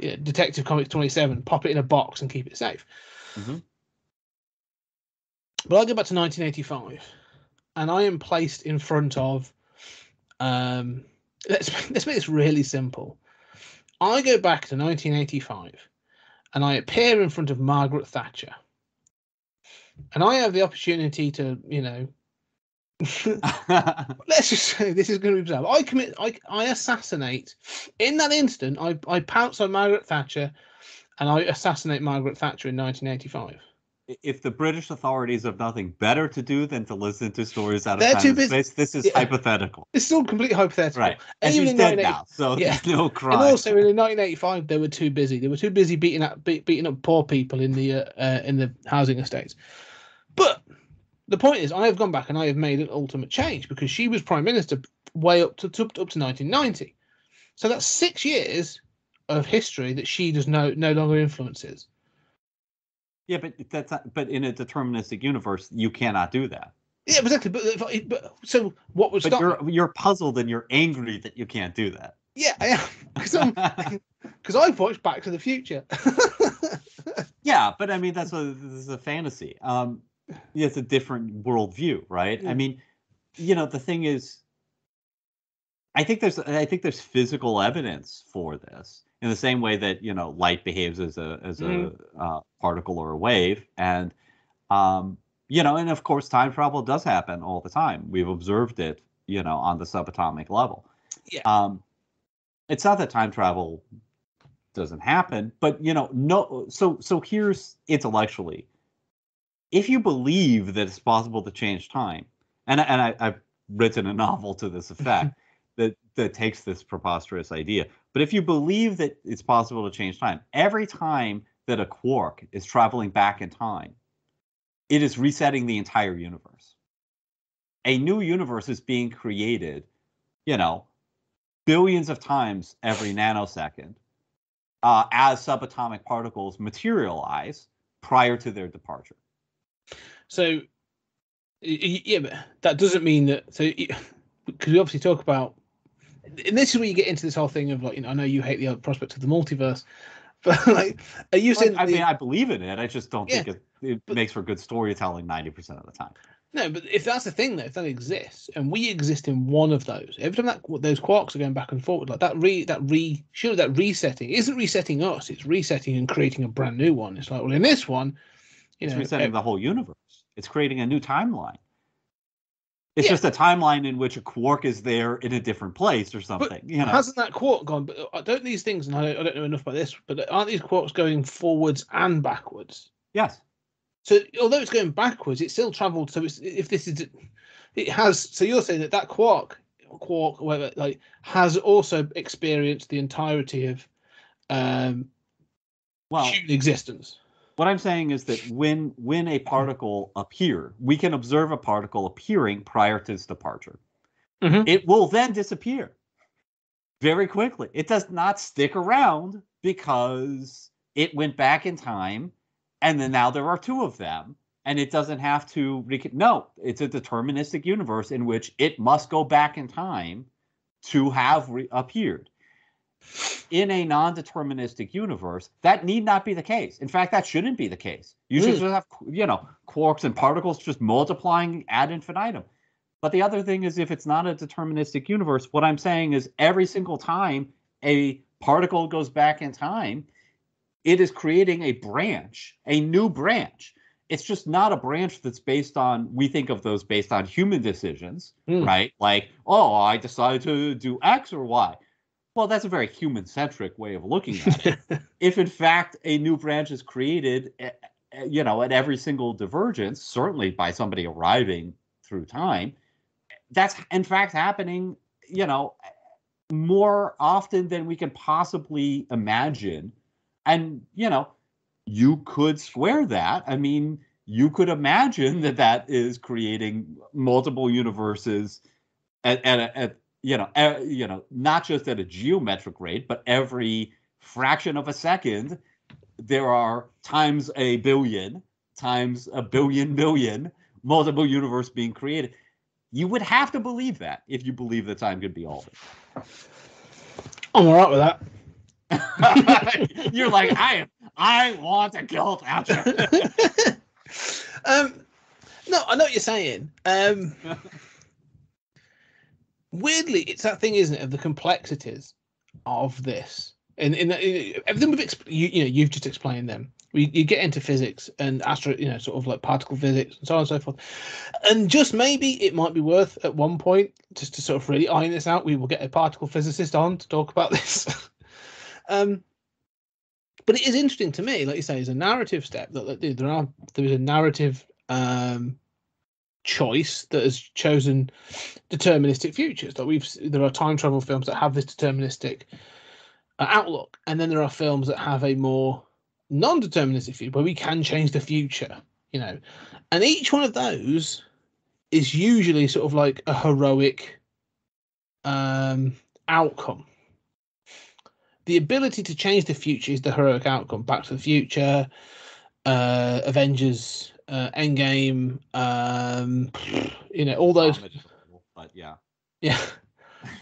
Detective Comics 27, pop it in a box and keep it safe. But I'll go back to 1985. And I am placed in front of, let's make this really simple. I go back to 1985, and I appear in front of Margaret Thatcher, and I have the opportunity to, let's just say this is going to be bizarre. I assassinate in that instant. I pounce on Margaret Thatcher, and I assassinate Margaret Thatcher in 1985. If the British authorities have nothing better to do than to listen to stories out of time and space, this is hypothetical. It's still completely hypothetical. Right. And she's dead now, so there's no crime. And also in 1985, they were too busy. They were too busy beating up poor people in the housing estates. But the point is, I have gone back and I have made an ultimate change because she was Prime Minister way up to 1990. So that's 6 years of history that she does no longer influences. Yeah, but that's not, but in a deterministic universe, you cannot do that. Yeah, exactly. But so what would But stop? you're puzzled and you're angry that you can't do that. Yeah, I am because I've watched Back to the Future. Yeah, but I mean this is a fantasy. It's a different worldview, right? Yeah. I mean, the thing is, I think there's physical evidence for this in the same way that light behaves as a particle or a wave, and and of course time travel does happen all the time. We've observed it, on the subatomic level. Yeah. It's not that time travel doesn't happen, but no. So here's intellectually, if you believe that it's possible to change time, and I've written a novel to this effect that takes this preposterous idea. But if you believe that it's possible to change time, every time that a quark is traveling back in time, it is resetting the entire universe. A new universe is being created, billions of times every nanosecond, as subatomic particles materialize prior to their departure. So, yeah, but that doesn't mean that. So, because we obviously talk about, and this is where you get into this whole thing of I know you hate the prospect of the multiverse, but are you saying? I mean, I believe in it. I just don't think it makes for good storytelling 90% of the time. No, but if that's the thing, though, if that exists, and we exist in one of those, every time those quarks are going back and forward, like surely that resetting isn't resetting us; it's resetting and creating a brand new one. It's like, well, in this one, it's resetting the whole universe. It's creating a new timeline. It's just a timeline in which a quark is there in a different place or something. But hasn't that quark gone? But don't these things? And I don't know enough about this, but aren't these quarks going forwards and backwards? Yes. So although it's going backwards, it still travelled. So it has. So you're saying that quark, whatever, has also experienced the entirety of human existence. What I'm saying is that when a particle appears, we can observe a particle appearing prior to its departure. Mm-hmm. It will then disappear very quickly. It does not stick around because it went back in time. And then now there are two of them, and it doesn't have to. No, it's a deterministic universe in which it must go back in time to have appeared. In a non-deterministic universe, that need not be the case. In fact, that shouldn't be the case. You should just have, quarks and particles just multiplying ad infinitum. But the other thing is, if it's not a deterministic universe, what I'm saying is every single time a particle goes back in time, it is creating a branch, a new branch. It's just not a branch that's based on, we think of those based on human decisions, right? Like, I decided to do X or Y. Well, that's a very human-centric way of looking at it. If, in fact, a new branch is created, at every single divergence, certainly by somebody arriving through time, that's, in fact, happening, more often than we can possibly imagine. And, you could square that. I mean, you could imagine that is creating multiple universes at not just at a geometric rate, but every fraction of a second, there are times a billion, multiple universe being created. You would have to believe that if you believe that time could be altered. I'm all right with that. You're like, I want to kill Thatcher. No, I know what you're saying. Weirdly, it's that thing, isn't it, of the complexities of this, and everything you've just explained them. You get into physics and sort of like particle physics and so on and so forth, and just maybe it might be worth at one point just to sort of really iron this out. We will get a particle physicist on to talk about this. But it is interesting to me, like you say, is a narrative step that there is a narrative choice that has chosen deterministic futures. Like there are time travel films that have this deterministic outlook, and then there are films that have a more non-deterministic view where we can change the future, and each one of those is usually sort of like a heroic outcome. The ability to change the future is the heroic outcome. Back to the Future, Avengers, Endgame, all those. But yeah. Yeah.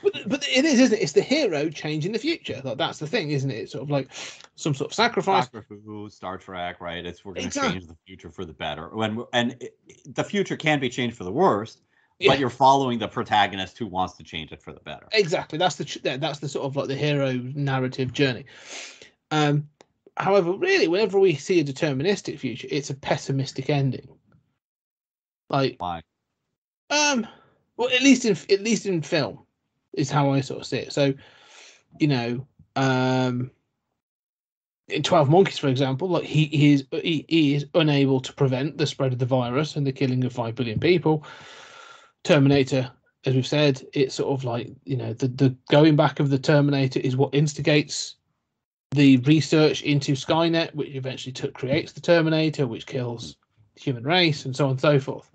But it is, isn't it? It's the hero changing the future. Like, that's the thing, isn't it? It's sort of like some sort of sacrifice. Doctor Who, Star Trek, right? We're going to Exactly. change the future for the better. The future can be changed for the worst, Yeah. but you're following the protagonist who wants to change it for the better. Exactly. That's the sort of like the hero narrative journey. However, really, whenever we see a deterministic future, it's a pessimistic ending. Like, Why? well, at least in film, is how I sort of see it. So, in 12 Monkeys, for example, like he is unable to prevent the spread of the virus and the killing of 5 billion people. Terminator, as we've said, it's sort of like, the going back of the Terminator is what instigates the research into Skynet, which eventually creates the Terminator, which kills the human race, and so on and so forth.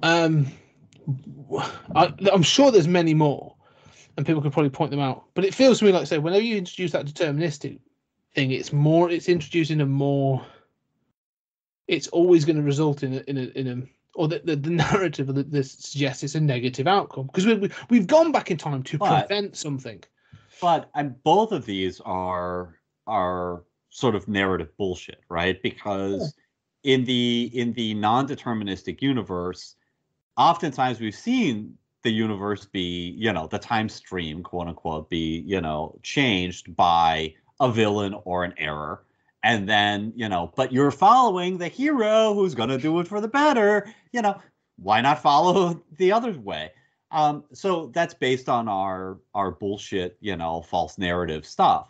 I'm sure there's many more, and people could probably point them out. But it feels to me like, say, whenever you introduce that deterministic thing, it's introducing a more. It's always going to result in a or the narrative of this suggests it's a negative outcome, because we've gone back in time to prevent something. But both of these are sort of narrative bullshit, right? Because in the non-deterministic universe, oftentimes we've seen the universe be, the time stream, quote unquote, be, changed by a villain or an error. And then, but you're following the hero who's going to do it for the better. Why not follow the other way? So that's based on our bullshit, false narrative stuff.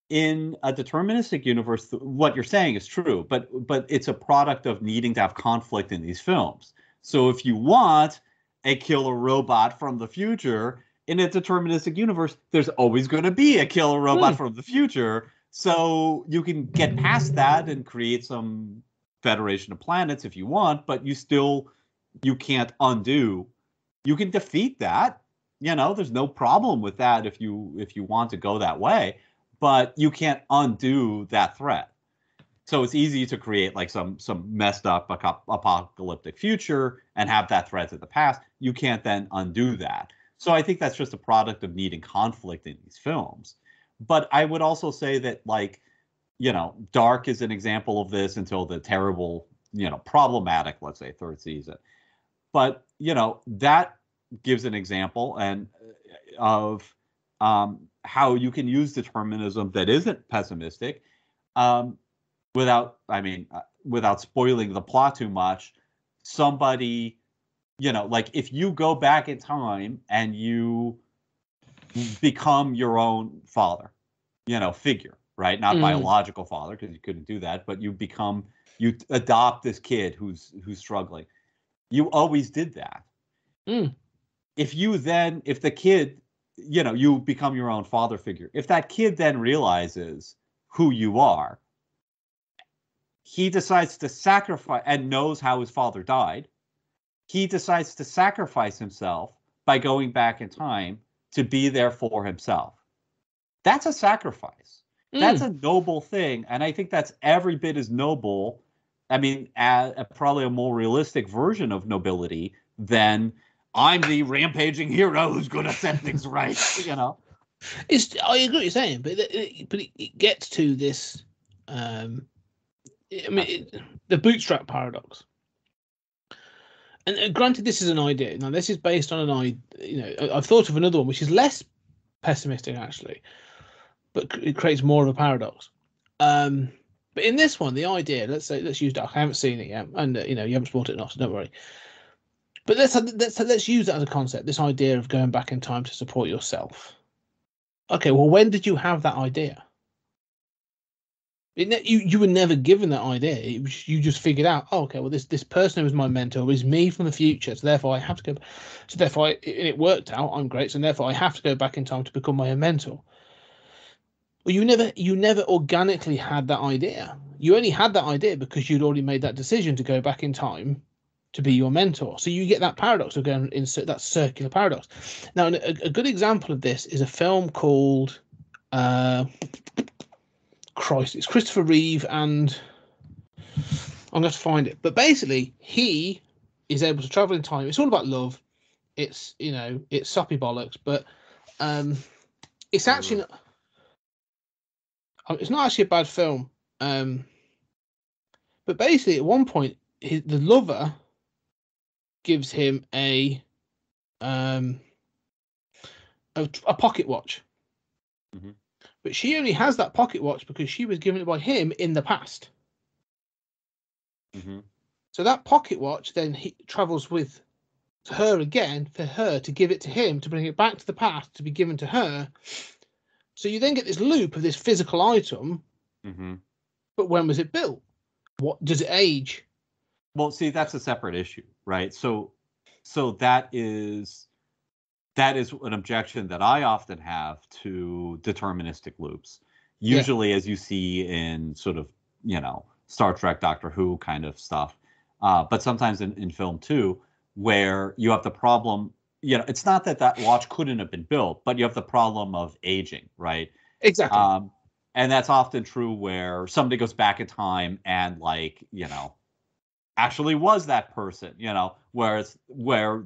In a deterministic universe, what you're saying is true, but it's a product of needing to have conflict in these films. So if you want a killer robot from the future in a deterministic universe, there's always going to be a killer robot from the future. So you can get past that and create some Federation of Planets if you want, but you can't undo. You can defeat that. There's no problem with that if you want to go that way, but you can't undo that threat. So it's easy to create like some messed up apocalyptic future and have that threat to the past. You can't then undo that. So I think that's just a product of needing conflict in these films. But I would also say that, like, Dark is an example of this until the terrible, problematic, let's say, third season. But, that gives an example of how you can use determinism that isn't pessimistic without spoiling the plot too much. Somebody, like if you go back in time and you become your own father, figure, right? Not biological father, because you couldn't do that, but you adopt this kid who's struggling. You always did that. If the kid, you become your own father figure. If that kid then realizes who you are, he decides to sacrifice and knows how his father died. He decides to sacrifice himself by going back in time to be there for himself. That's a sacrifice. That's a noble thing. And I think that's every bit as noble. I mean, probably a more realistic version of nobility than I'm the rampaging hero who's going to set things right, I agree what you're saying, but it gets to this, the bootstrap paradox. And granted, this is an idea. Now, this is based on an idea. I've thought of another one which is less pessimistic, actually, but it creates more of a paradox. But in this one, the idea, let's use Dark. I haven't seen it yet, and you haven't bought it, so don't worry. But let's use that as a concept. This idea of going back in time to support yourself. Okay, well, when did you have that idea? You were never given that idea. You just figured out, oh, okay, well, this person who was my mentor is me from the future, so therefore I have to go. So therefore, it worked out. I'm great, so therefore I have to go back in time to become my own mentor. Well, you never organically had that idea. You only had that idea because you'd already made that decision to go back in time to be your mentor. So you get that paradox of going insert that circular paradox. Now, a good example of this is a film called Christ, it's Christopher Reeve, and I'm going to find it. But basically, he is able to travel in time. It's all about love. It's, you know, it's soppy bollocks, but it's actually not, it's not actually a bad film. But basically, at one point, the lover gives him a pocket watch. Mm-hmm. But she only has that pocket watch because she was given it by him in the past. Mm-hmm. So that pocket watch then he travels with her again for her to give it to him, to bring it back to the past, to be given to her. So you then get this loop of this physical item. Mm-hmm. But when was it built? What does it age? Well, see, that's a separate issue, right? So that is an objection that I often have to deterministic loops. Usually, as you see in sort of, you know, Star Trek, Doctor Who kind of stuff, but sometimes in film too, where you have the problem, you know, it's not that watch couldn't have been built, but you have the problem of aging, right? Exactly. And that's often true where somebody goes back in time and, like, you know, actually was that person, you know, where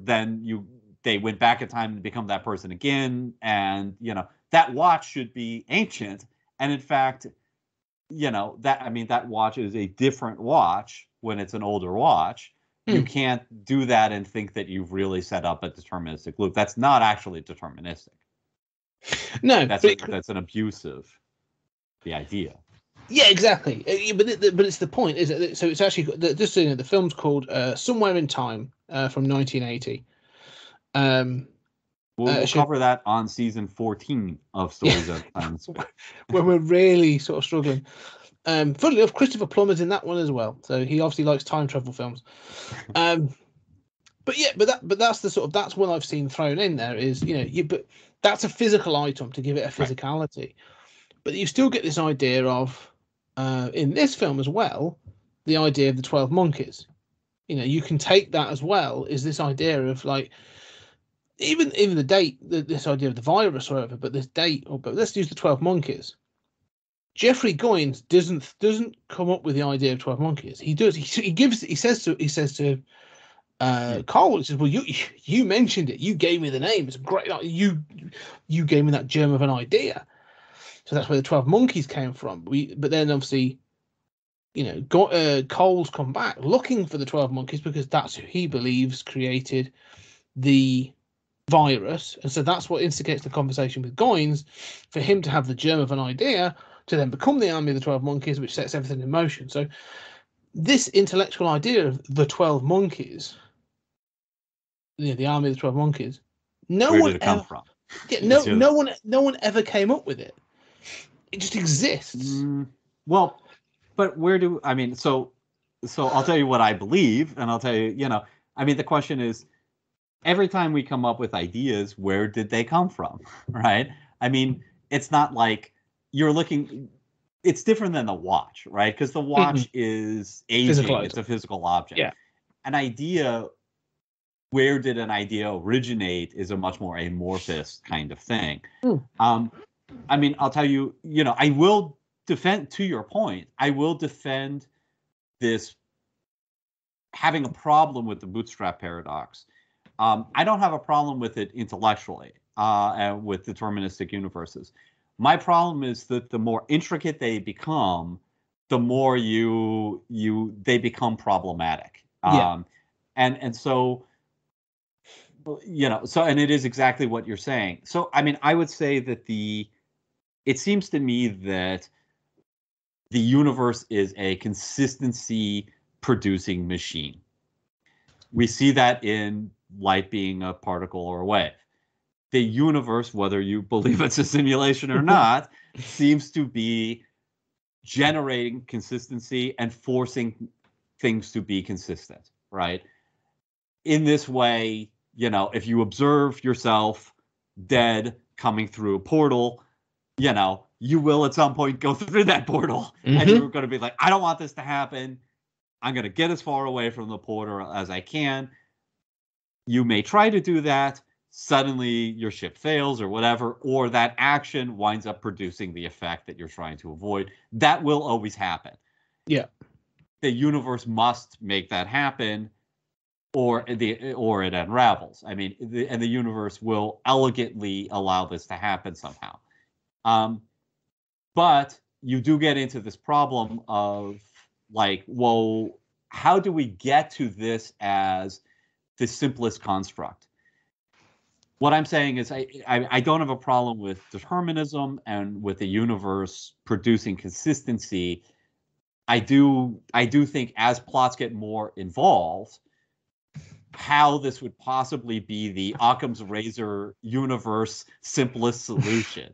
then they went back in time and become that person again, and, you know, that watch should be ancient, and in fact, you know, that watch is a different watch when it's an older watch. You can't do that and think that you've really set up a deterministic loop. That's not actually deterministic. No, that's an abusive the idea. Yeah, exactly. But it's the point, is it? So it's actually just so you know, the film's called Somewhere in Time from 1980. We'll cover that on season 14 of Stories of Time and Space, when we're really sort of struggling. Funnily enough, Christopher Plummer's in that one as well, so he obviously likes time travel films. But that's the sort of, that's one I've seen thrown in there is, you know, but that's a physical item to give it a physicality, right. But you still get this idea of in this film as well, the idea of the 12 monkeys. You know, you can take that as well, is this idea of, like, even the date, this idea of the virus or whatever, but this date, but let's use the 12 monkeys. Jeffrey Goins doesn't come up with the idea of 12 monkeys. He does. He says to Cole, he says, well, you mentioned it. You gave me the name. It's a great. You gave me that germ of an idea. So that's where the 12 monkeys came from. But then obviously, you know, Cole's come back looking for the 12 monkeys because that's who he believes created the virus, and so that's what instigates the conversation with Goins for him to have the germ of an idea to then become the army of the 12 monkeys, which sets everything in motion. So this intellectual idea of the 12 monkeys, you know, the army of the 12 monkeys, where did it come from? Yeah, no one ever came up with it. It just exists. Well, but so I'll tell you what I believe, and I'll tell you, you know, I mean, the question is, every time we come up with ideas, where did they come from, right? I mean, it's not like you're looking, it's different than the watch, right? Because the watch is aging, it's a physical object. Yeah. An idea, where did an idea originate, is a much more amorphous kind of thing. I mean, I'll tell you, you know, I will defend, to your point, I will defend this having a problem with the bootstrap paradox. I don't have a problem with it intellectually, and with deterministic universes. My problem is that the more intricate they become, the more they become problematic. And so, you know, and it is exactly what you're saying. So, I mean, I would say that it seems to me that the universe is a consistency producing machine. We see that in light being a particle or a wave. The universe, whether you believe it's a simulation or not, seems to be generating consistency and forcing things to be consistent, right? In this way, you know, if you observe yourself dead coming through a portal, you know, you will at some point go through that portal, and you're going to be like, I don't want this to happen. I'm going to get as far away from the portal as I can. You may try to do that. suddenly your ship fails or whatever, or that action winds up producing the effect that you're trying to avoid. That will always happen. Yeah. The universe must make that happen, or it unravels. I mean, the universe will elegantly allow this to happen somehow. But you do get into this problem of like, well, how do we get to this as the simplest construct? What I'm saying is I don't have a problem with determinism and with the universe producing consistency. I do think as plots get more involved, how this would possibly be the Occam's razor universe simplest solution.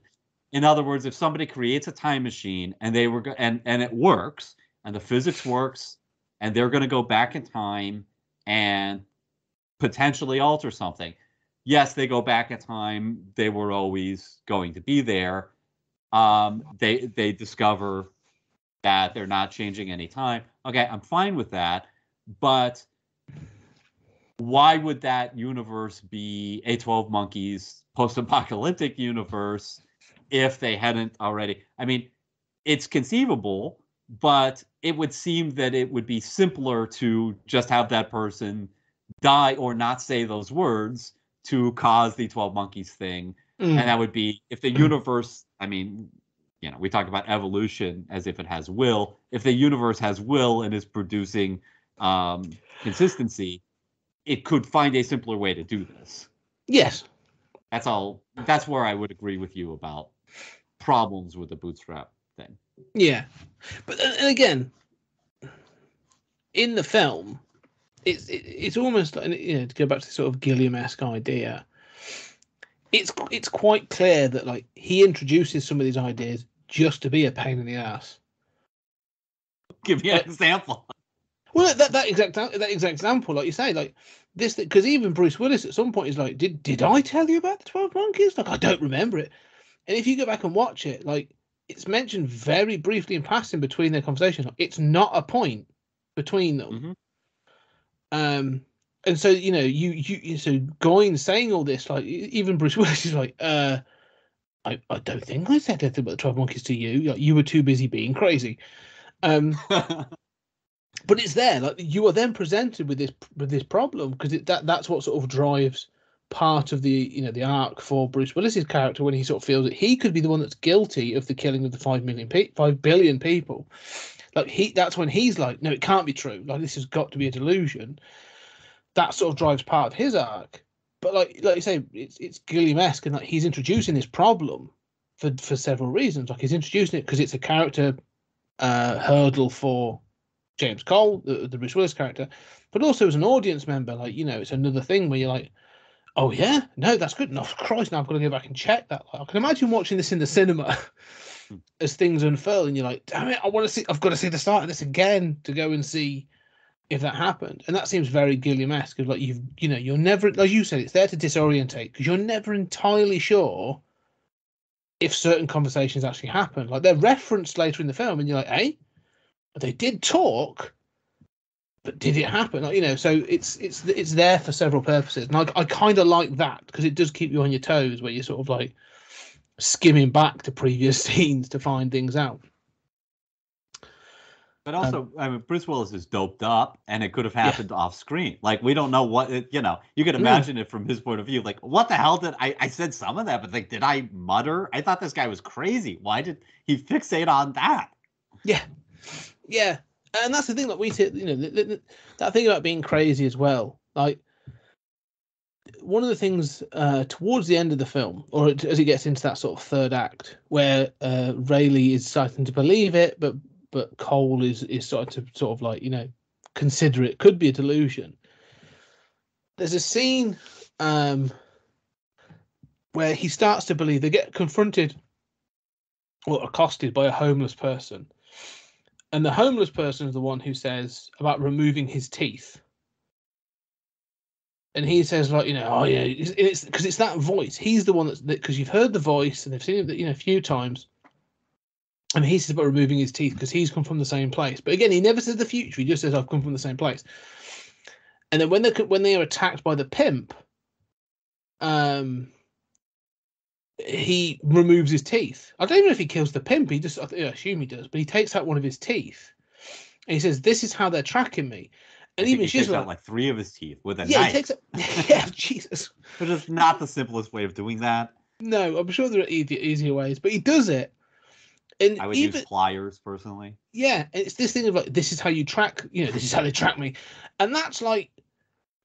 In other words, if somebody creates a time machine and and it works and the physics works and they're going to go back in time and potentially alter something. Yes, they go back in time. They were always going to be there. They discover that they're not changing any time. Okay, I'm fine with that. But why would that universe be a 12 Monkeys post-apocalyptic universe if they hadn't already? I mean, it's conceivable, but it would seem that it would be simpler to just have that person die or not say those words to cause the 12 Monkeys thing. And that would be, if the universe, I mean, you know, we talk about evolution as if it has will. If the universe has will and is producing consistency, it could find a simpler way to do this. Yes. That's all. That's where I would agree with you about problems with the bootstrap thing. Yeah. But and again, in the film, it's almost like, you know, to go back to the sort of Gilliam-esque idea, it's quite clear that like he introduces some of these ideas just to be a pain in the ass. Give me an example. Well, that exact example, like you say, like this, because even Bruce Willis at some point is like, did I tell you about the 12 Monkeys? Like, I don't remember it. And if you go back and watch it, like it's mentioned very briefly in passing between their conversation. Like, it's not a point between them. Mm-hmm. And so, you know, so going saying all this, like even Bruce Willis is like, I don't think I said anything about the 12 Monkeys to you. Like, you were too busy being crazy. But it's there. Like, you are then presented with this problem because that's what sort of drives part of the, you know, the arc for Bruce Willis's character when he sort of feels that he could be the one that's guilty of the killing of the 5 billion people. Like that's when he's like, no, it can't be true. Like, this has got to be a delusion. That sort of drives part of his arc. But like you say, it's Gilliam-esque, and like he's introducing this problem for several reasons. Like, he's introducing it because it's a character hurdle for James Cole, the Bruce Willis character, but also as an audience member, like, you know, it's another thing where you're like, oh yeah, no, that's good. No, Christ, now I've got to go back and check that. Like, I can imagine watching this in the cinema as things unfurl, and you're like, damn it, I've got to see the start of this again to go and see if that happened. And that seems very Gilliam-esque, because like you're never, as you said, it's there to disorientate because you're never entirely sure if certain conversations actually happen. Like, they're referenced later in the film, and you're like, hey, they did talk, but did it happen? Like, you know, so it's there for several purposes, and I kind of like that because it does keep you on your toes, where you're sort of like skimming back to previous scenes to find things out. But also, I mean, Bruce Willis is doped up, and it could have happened off screen. Like, we don't know what you know. You can imagine it from his point of view. Like, what the hell did I said some of that, but like, did I mutter? I thought this guy was crazy. Why did he fixate on that? Yeah. Yeah, and that's the thing that we see, you know, that thing about being crazy as well. Like, one of the things towards the end of the film, or as it gets into that sort of third act, where Rayleigh is starting to believe it, but Cole is starting to sort of like, you know, consider it could be a delusion. There's a scene where he starts to believe. They get confronted or accosted by a homeless person. And the homeless person is the one who says about removing his teeth. And he says, like, you know, oh yeah, it's because it's that voice. He's the one that's, because you've heard the voice and they've seen it, you know, a few times. And he says about removing his teeth because he's come from the same place. But again, he never says the future. He just says, I've come from the same place. And then when they are attacked by the pimp, he removes his teeth. I don't even know if he kills the pimp. He just, I assume he does, but he takes out one of his teeth. And he says, "This is how they're tracking me." And even he she's takes out like 3 of his teeth with a "Yeah, knife. he takes it." Yeah, Jesus. Which is not the simplest way of doing that. No, I'm sure there are easier ways, but he does it. And I would even use pliers personally. yeah, it's this thing of like, this is how you track. This is how they track me, and that's like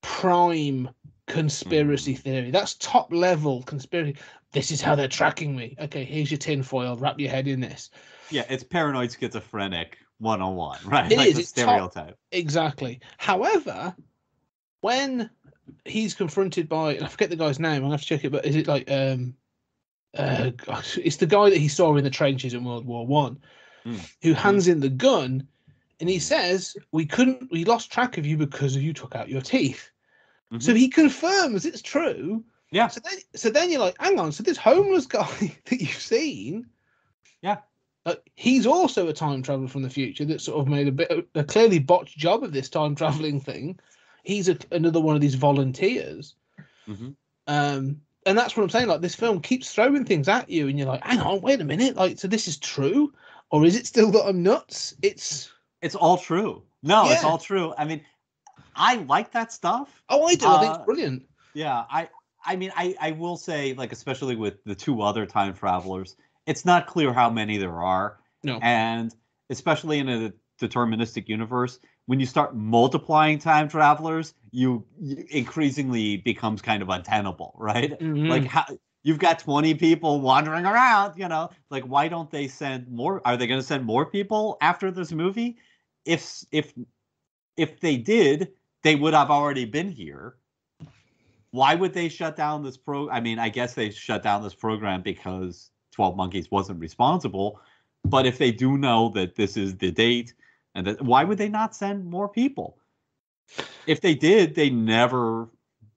prime conspiracy theory. That's top level conspiracy. This is how they're tracking me. Okay, here's your tinfoil. Wrap your head in this. Yeah, it's paranoid schizophrenic 101, right? It like is. the It's stereotype. Exactly. However, when he's confronted by, and I forget the guy's name, I'm gonna have to check it, but is it like gosh, it's the guy that he saw in the trenches in World War One, who hands in the gun, and he says, we lost track of you because you took out your teeth. So he confirms it's true. Yeah. So then you're like, hang on, so this homeless guy that you've seen, yeah, he's also a time traveler from the future that sort of made a clearly botched job of this time traveling thing. He's another one of these volunteers. And that's what I'm saying. Like, this film keeps throwing things at you, and you're like, hang on, wait a minute. Like, so this is true, or is it still that I'm nuts? It's all true. No, Yeah. It's all true. I mean, I like that stuff. Oh, I do. I think it's brilliant. Yeah, I mean, I will say, like, especially with the 2 other time travelers, it's not clear how many there are. No. And especially in a deterministic universe, when you start multiplying time travelers, you increasingly becomes kind of untenable, right? Like, you've got 20 people wandering around, like, why don't they send more? Are they going to send more people after this movie? If they did, they would have already been here. Why would they shut down this I mean, I guess they shut down this program because 12 Monkeys wasn't responsible. But if they do know that this is the date, why would they not send more people? If they did, they never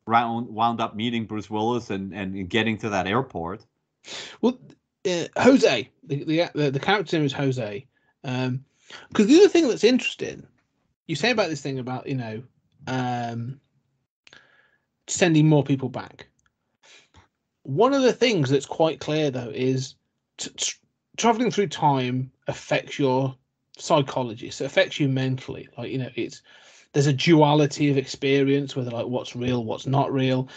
wound up meeting Bruce Willis and getting to that airport. Well, Jose, the character name is Jose. Because the other thing that's interesting, you say about this thing about, sending more people back. One of the things that's quite clear, though, is traveling through time affects your psychology. So it affects you mentally. Like, there's a duality of experience, whether like what's real, what's not real.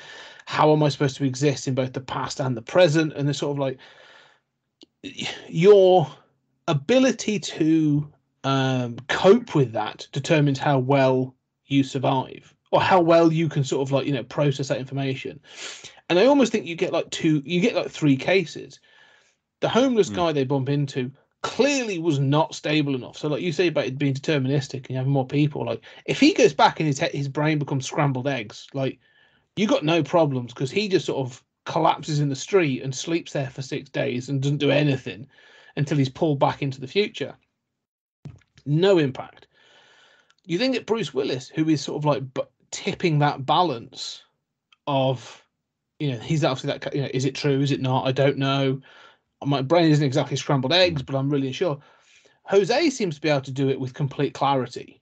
How am I supposed to exist in both the past and the present? And there's sort of like your ability to cope with that determines how well you survive, or how well you can sort of like, process that information. And I almost think you get like 3 cases. The homeless guy they bump into clearly was not stable enough. So like you say about it being deterministic and you have more people, like if he goes back and his brain becomes scrambled eggs, like you got no problems, because he just sort of collapses in the street and sleeps there for 6 days and doesn't do anything until he's pulled back into the future. No impact. You then get Bruce Willis, who is sort of like tipping that balance of, he's obviously that, is it true? Is it not? I don't know. My brain isn't exactly scrambled eggs, but I'm really unsure. Jose seems to be able to do it with complete clarity.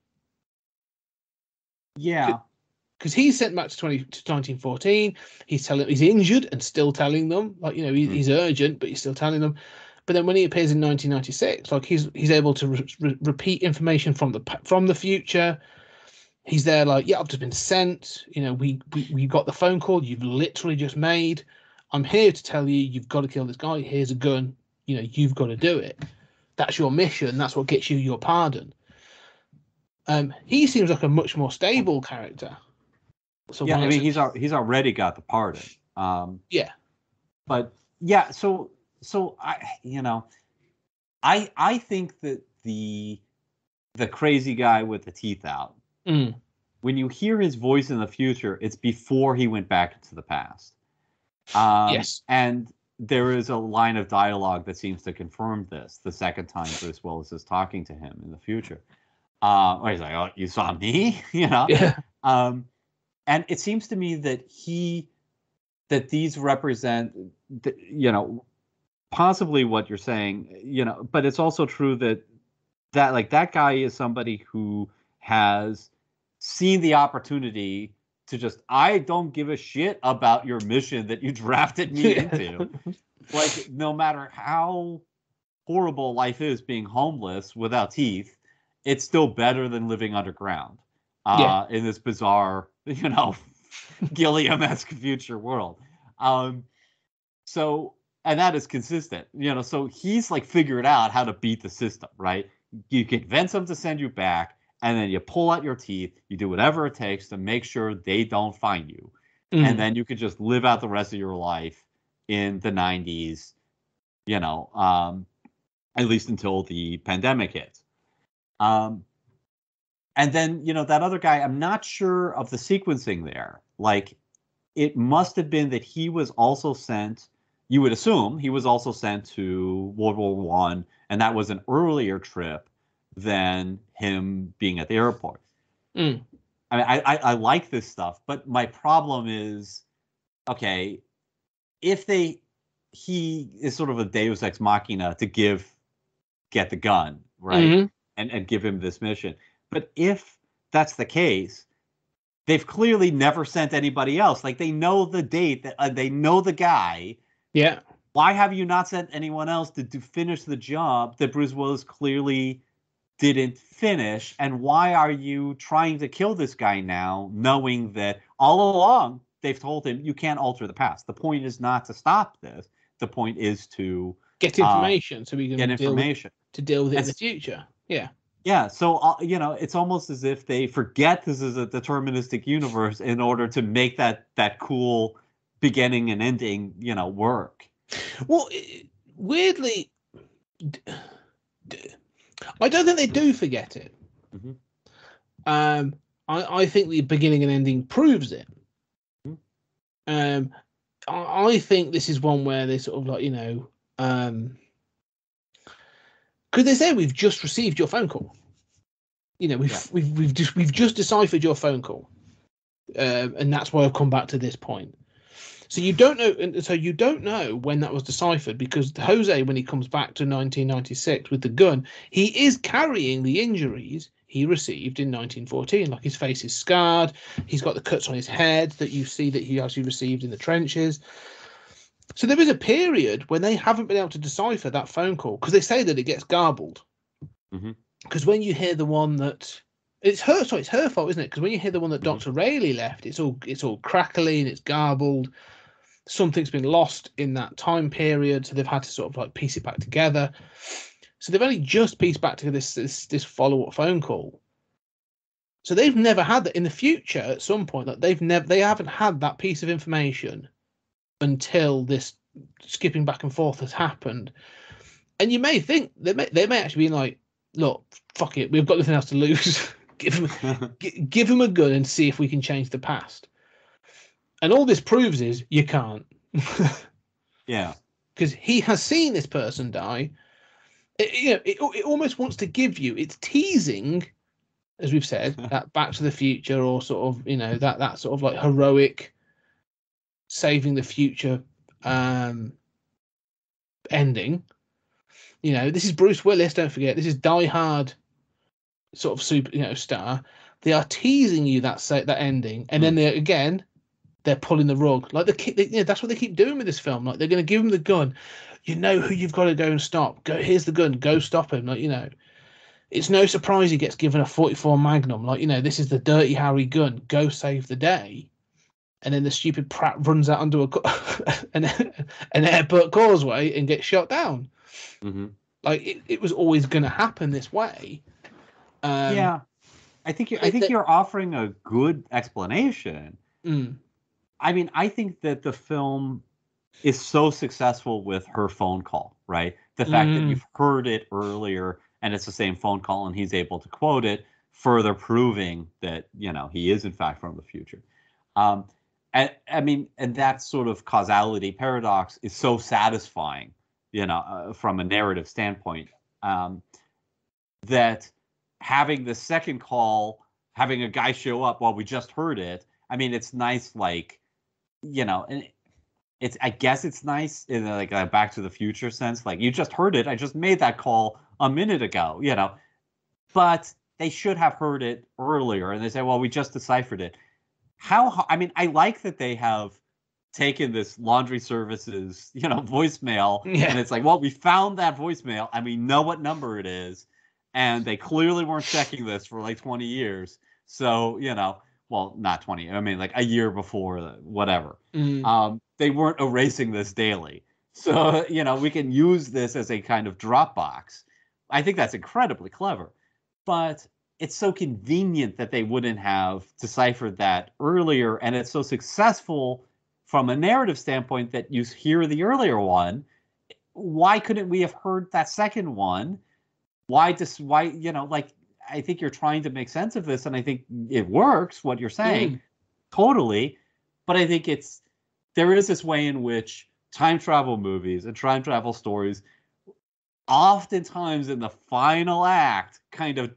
Yeah. Because he's sent back to 1914. He's injured and still telling them, like, he's urgent, but he's still telling them. But then when he appears in 1996, like he's able to repeat information from the future. He's there like, yeah, I've just been sent. We got the phone call you've literally just made. I'm here to tell you, you've got to kill this guy. Here's a gun. You've got to do it. That's your mission. That's what gets you your pardon. He seems like a much more stable character. So yeah, I mean, he's already got the pardon. Yeah. But yeah, so I think that the crazy guy with the teeth out, when you hear his voice in the future, it's before he went back into the past. Yes. And there is a line of dialogue that seems to confirm this the second time Bruce Willis is talking to him in the future. Where he's like, "Oh, you saw me?" Yeah. And it seems to me that these represent, possibly what you're saying, but it's also true that like that guy is somebody who has seen the opportunity to just, I don't give a shit about your mission that you drafted me into. Like, no matter how horrible life is being homeless without teeth, it's still better than living underground in this bizarre, Gilliam-esque future world. So, and that is consistent, so he's like figured out how to beat the system, right? You convince them to send you back, and then you pull out your teeth, you do whatever it takes to make sure they don't find you. And then you could just live out the rest of your life in the 90s, at least until the pandemic hits. And then, that other guy, I'm not sure of the sequencing there. Like, it must have been that he was also sent, you would assume he was also sent to World War I, and that was an earlier trip than him being at the airport. I mean, I like this stuff, but my problem is, okay, if he is sort of a Deus Ex Machina to get the gun, right? And give him this mission. But if that's the case, they've clearly never sent anybody else. Like, they know the date, they know the guy. Yeah. Why have you not sent anyone else to finish the job that Bruce Willis clearly didn't finish? And why are you trying to kill this guy now, knowing that all along they've told him you can't alter the past? The point is not to stop this. The point is to get information so we can get information to deal with it in the future. Yeah. Yeah. So, it's almost as if they forget this is a deterministic universe in order to make that cool beginning and ending, work. Well, weirdly, I don't think they do forget it. I think the beginning and ending proves it. I think this is one where they sort of like, because they say we've just received your phone call. We've just deciphered your phone call, and that's why I've come back to this point. So you don't know, and so you don't know when that was deciphered, because Jose, when he comes back to 1996 with the gun, he is carrying the injuries he received in 1914. Like, his face is scarred, he's got the cuts on his head that you see that he actually received in the trenches. So there is a period when they haven't been able to decipher that phone call, because they say that it gets garbled. Because when you hear the one that it's her fault, isn't it? Because when you hear the one that Dr. Rayleigh left, it's all crackly and it's garbled. Something's been lost in that time period, so they've had to sort of like piece it back together. So they've only just pieced back together this follow-up phone call. So they've never had that in the future. At some point, like they haven't had that piece of information until this skipping back and forth has happened. And you may think they may actually be like, look, fuck it, we've got nothing else to lose. give him a gun and see if we can change the past. And all this proves is you can't. Yeah, because he has seen this person die. It almost wants to give you. It's teasing, as we've said, that Back to the Future, or sort of that sort of like heroic saving the future ending. This is Bruce Willis. Don't forget, this is Die Hard, sort of super star. They are teasing you that ending, and then they're pulling the rug. Like that's what they keep doing with this film. Like, they're going to give him the gun. You know who you've got to go and stop. Go, here's the gun. Go stop him. Like, it's no surprise he gets given a 44 Magnum. Like, this is the Dirty Harry gun. Go save the day. And then the stupid Pratt runs out onto an airport causeway and gets shot down. Like, it was always going to happen this way. I think you're offering a good explanation. I mean, I think that the film is so successful with her phone call, right? The fact that you've heard it earlier and it's the same phone call and he's able to quote it, further proving that, he is in fact from the future. And that sort of causality paradox is so satisfying, from a narrative standpoint, that having the second call, having a guy show up while we just heard it, I mean, it's nice, like, and I guess it's nice in like a Back to the Future sense. Like, you just heard it. I just made that call a minute ago, but they should have heard it earlier. And they say, well, we just deciphered it. I mean, I like that they have taken this laundry services, voicemail, Yeah. and it's like, well, we found that voicemail and we know what number it is, and they clearly weren't checking this for like 20 years. So, well, not 20, I mean, like a year before, whatever. They weren't erasing this daily. So, we can use this as a kind of Dropbox. I think that's incredibly clever. But it's so convenient that they wouldn't have deciphered that earlier, and it's so successful from a narrative standpoint that you hear the earlier one. Why couldn't we have heard that second one? I think you're trying to make sense of this, and I think it works, what you're saying, totally. But I think there is this way in which time travel movies and time travel stories, oftentimes in the final act, kind of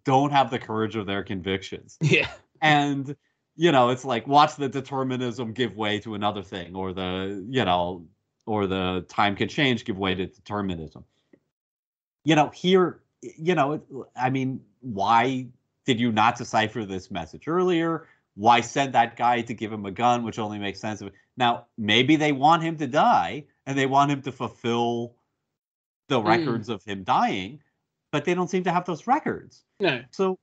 don't have the courage of their convictions. Yeah. And, it's like, watch the determinism give way to another thing, or the time can change, give way to determinism. Here, I mean, why did you not decipher this message earlier? Why send that guy to give him a gun, which only makes sense. Now, maybe they want him to die, and they want him to fulfill the records of him dying, but they don't seem to have those records. No. So,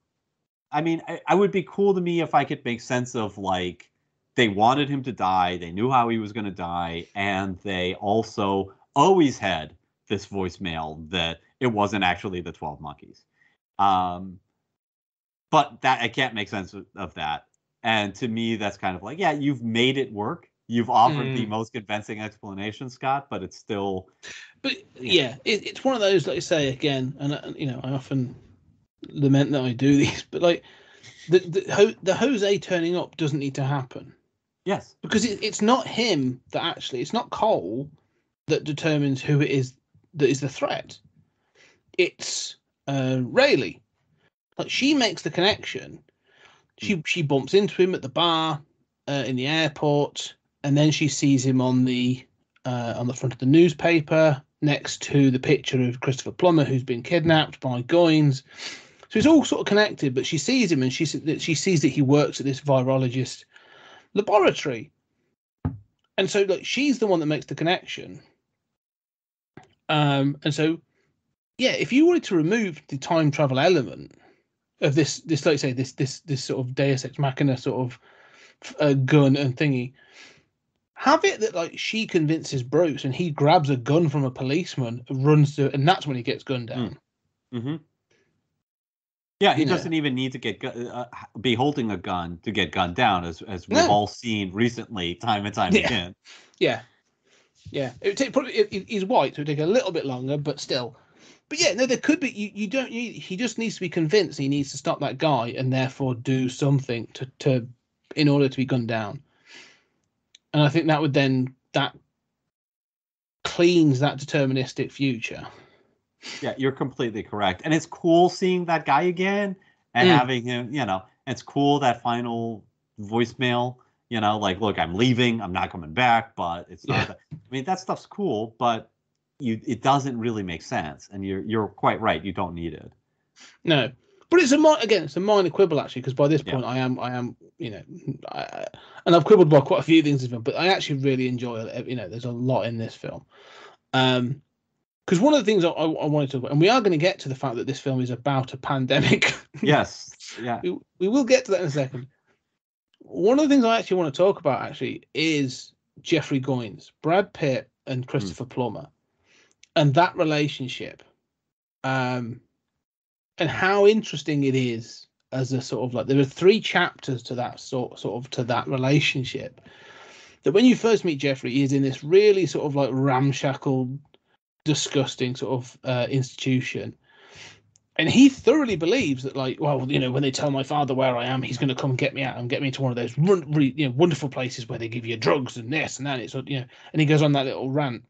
I mean, I would be cool to me if I could make sense of, like, they wanted him to die, they knew how he was going to die, and they also always had this voicemail that it wasn't actually the 12 Monkeys. But that I can't make sense of that. And to me, that's kind of like, yeah, you've made it work. You've offered the most convincing explanation, Scott, but it's still... But, yeah, it's one of those, like you say, again, and, I often lament that I do these, but, like, the Jose turning up doesn't need to happen. Yes. Because it's not him that actually... It's not Cole that determines who it is that is the threat. It's Rayleigh. Like, she makes the connection. She bumps into him at the bar, in the airport, and then she sees him on the front of the newspaper next to the picture of Christopher Plummer, who's been kidnapped by Goins. So it's all sort of connected. But she sees him, and she sees that he works at this virologist laboratory, and so like she's the one that makes the connection. And so, yeah, if you wanted to remove the time travel element of this like you say, this sort of Deus Ex Machina sort of gun and thingy, have it that like she convinces Bruce and he grabs a gun from a policeman, runs to, and that's when he gets gunned down. Mm-hmm. Yeah, he doesn't even need to be holding a gun to get gunned down, as we've all seen recently, time and time again. Yeah. It would take probably. He's white, so it would take a little bit longer, but still. But yeah, no, there could be. You don't need. He just needs to be convinced he needs to stop that guy, and therefore do something to in order to be gunned down. And I think that cleans that deterministic future. Yeah, you're completely correct. And it's cool seeing that guy again and having him, it's cool that final voicemail, like, look, I'm leaving, I'm not coming back, but it's not that. I mean, that stuff's cool, but it doesn't really make sense. And you're quite right. You don't need it. No. But it's a minor quibble, actually, because by this point I am, and I've quibbled by quite a few things, but I actually really enjoy it. There's a lot in this film. Because one of the things I wanted to talk about, and we are going to get to the fact that this film is about a pandemic. Yes. Yeah. We will get to that in a second. One of the things I actually want to talk about, actually, is Jeffrey Goins, Brad Pitt, and Christopher Plummer, and that relationship. And how interesting it is as a sort of like, there are 3 chapters to that sort of to that relationship. That when you first meet Jeffrey, he is in this really sort of like ramshackle, disgusting sort of institution, and he thoroughly believes that, like, well, when they tell my father where I am, he's going to come get me out and get me to one of those really, wonderful places where they give you drugs and this and that. It's and he goes on that little rant.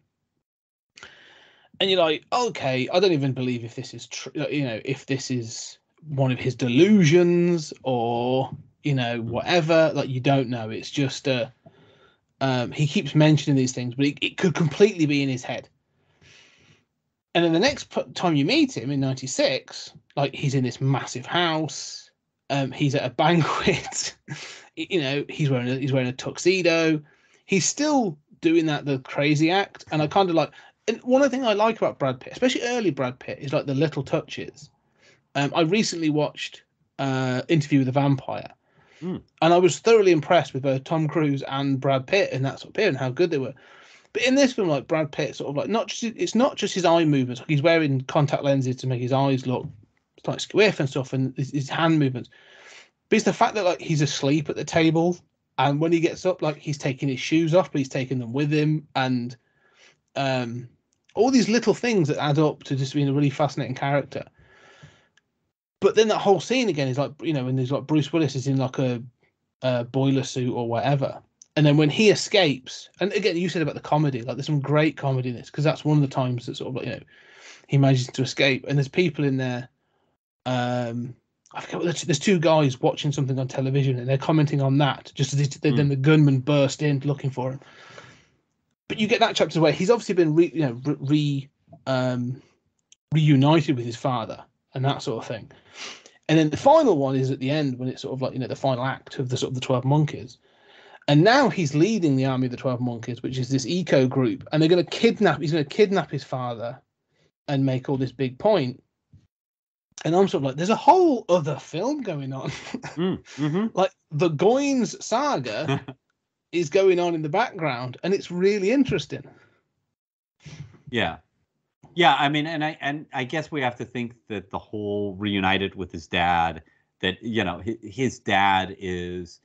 And you're like, okay, I don't even believe if this is true, if this is one of his delusions or, whatever. Like, you don't know. It's just he keeps mentioning these things, but it could completely be in his head. And then the next time you meet him in '96, like, he's in this massive house. He's at a banquet. you know, he's wearing a tuxedo. He's still doing the crazy act, and I kind of like. And one of the things I like about Brad Pitt, especially early Brad Pitt, is like the little touches. I recently watched Interview with a Vampire, and I was thoroughly impressed with both Tom Cruise and Brad Pitt in that sort of period and how good they were. But in this film, like Brad Pitt, sort of like it's not just his eye movements. Like he's wearing contact lenses to make his eyes look like squiff and stuff, and his hand movements. But it's the fact that like he's asleep at the table, and when he gets up, like he's taking his shoes off, but he's taking them with him, and all these little things that add up to just being a really fascinating character. But then that whole scene again is like, you know, when there's like Bruce Willis is in like a boiler suit or whatever. And then when he escapes, and again, you said about the comedy, like there's some great comedy in this, because that's one of the times that sort of like, you know, he manages to escape. And there's people in there, I forget what, there's two guys watching something on television and they're commenting on that, just as then the gunman burst in looking for him. But you get that chapter where he's obviously been reunited with his father and that sort of thing. And then the final one is at the end when it's sort of like, you know, the final act of the sort of the 12 Monkeys. And now he's leading the army of the 12 Monkeys, which is this eco group. And he's going to kidnap his father and make all this big point. And I'm sort of like, there's a whole other film going on. Like the Goins saga is going on in the background, and it's really interesting. Yeah. I mean, and I guess we have to think that the whole reunited with his dad, that, you know, his dad is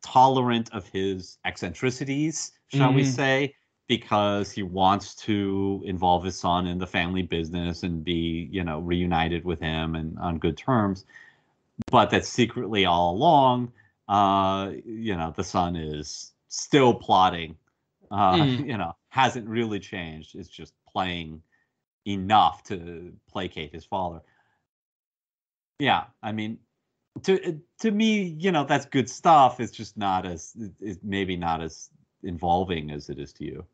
tolerant of his eccentricities, shall we say, because he wants to involve his son in the family business and be, you know, reunited with him and on good terms. But that secretly all along, you know, the son is still plotting, you know, hasn't really changed. It's just playing enough to placate his father. Yeah, I mean, to me, you know, that's good stuff. It's just maybe not as involving as it is to you.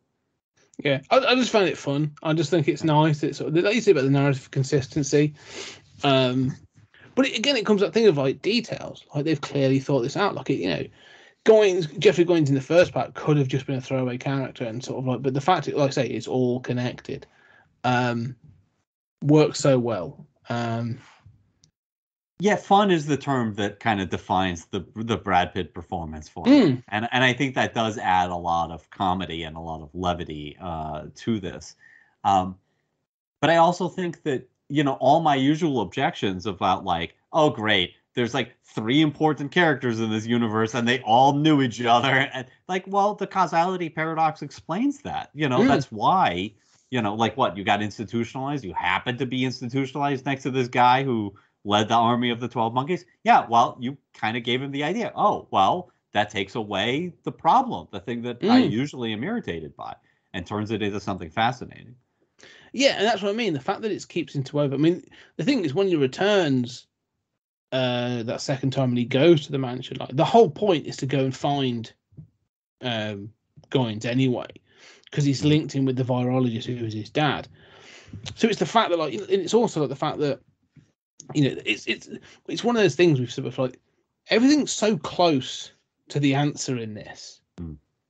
Yeah, I just find it fun. I just think it's nice. It's sort of, like you say about the narrative consistency. But it comes that thing of like details. Like they've clearly thought this out. Like, you know, Jeffrey Goins in the first part could have just been a throwaway character and sort of like, but the fact, like I say, it's all connected. Works so well. Yeah, fun is the term that kind of defines the Brad Pitt performance for me. And I think that does add a lot of comedy and a lot of levity to this. But I also think that, you know, all my usual objections about like, oh, great, there's like 3 important characters in this universe and they all knew each other. And like, well, the causality paradox explains that. You know, that's why, you know, like what, you got institutionalized? You happen to be institutionalized next to this guy who led the army of the 12 Monkeys? Yeah, well, you kind of gave him the idea. Oh, well, that takes away the problem, the thing that I usually am irritated by, and turns it into something fascinating. Yeah, and that's what I mean. The fact that it keeps interwoven. I mean, the thing is, when he returns that second time and he goes to the mansion, like the whole point is to go and find Goins anyway, because he's linked in with the virologist who is his dad. So it's the fact that, like, and it's also like the fact that, you know, it's one of those things we've said before, like everything's so close to the answer in this.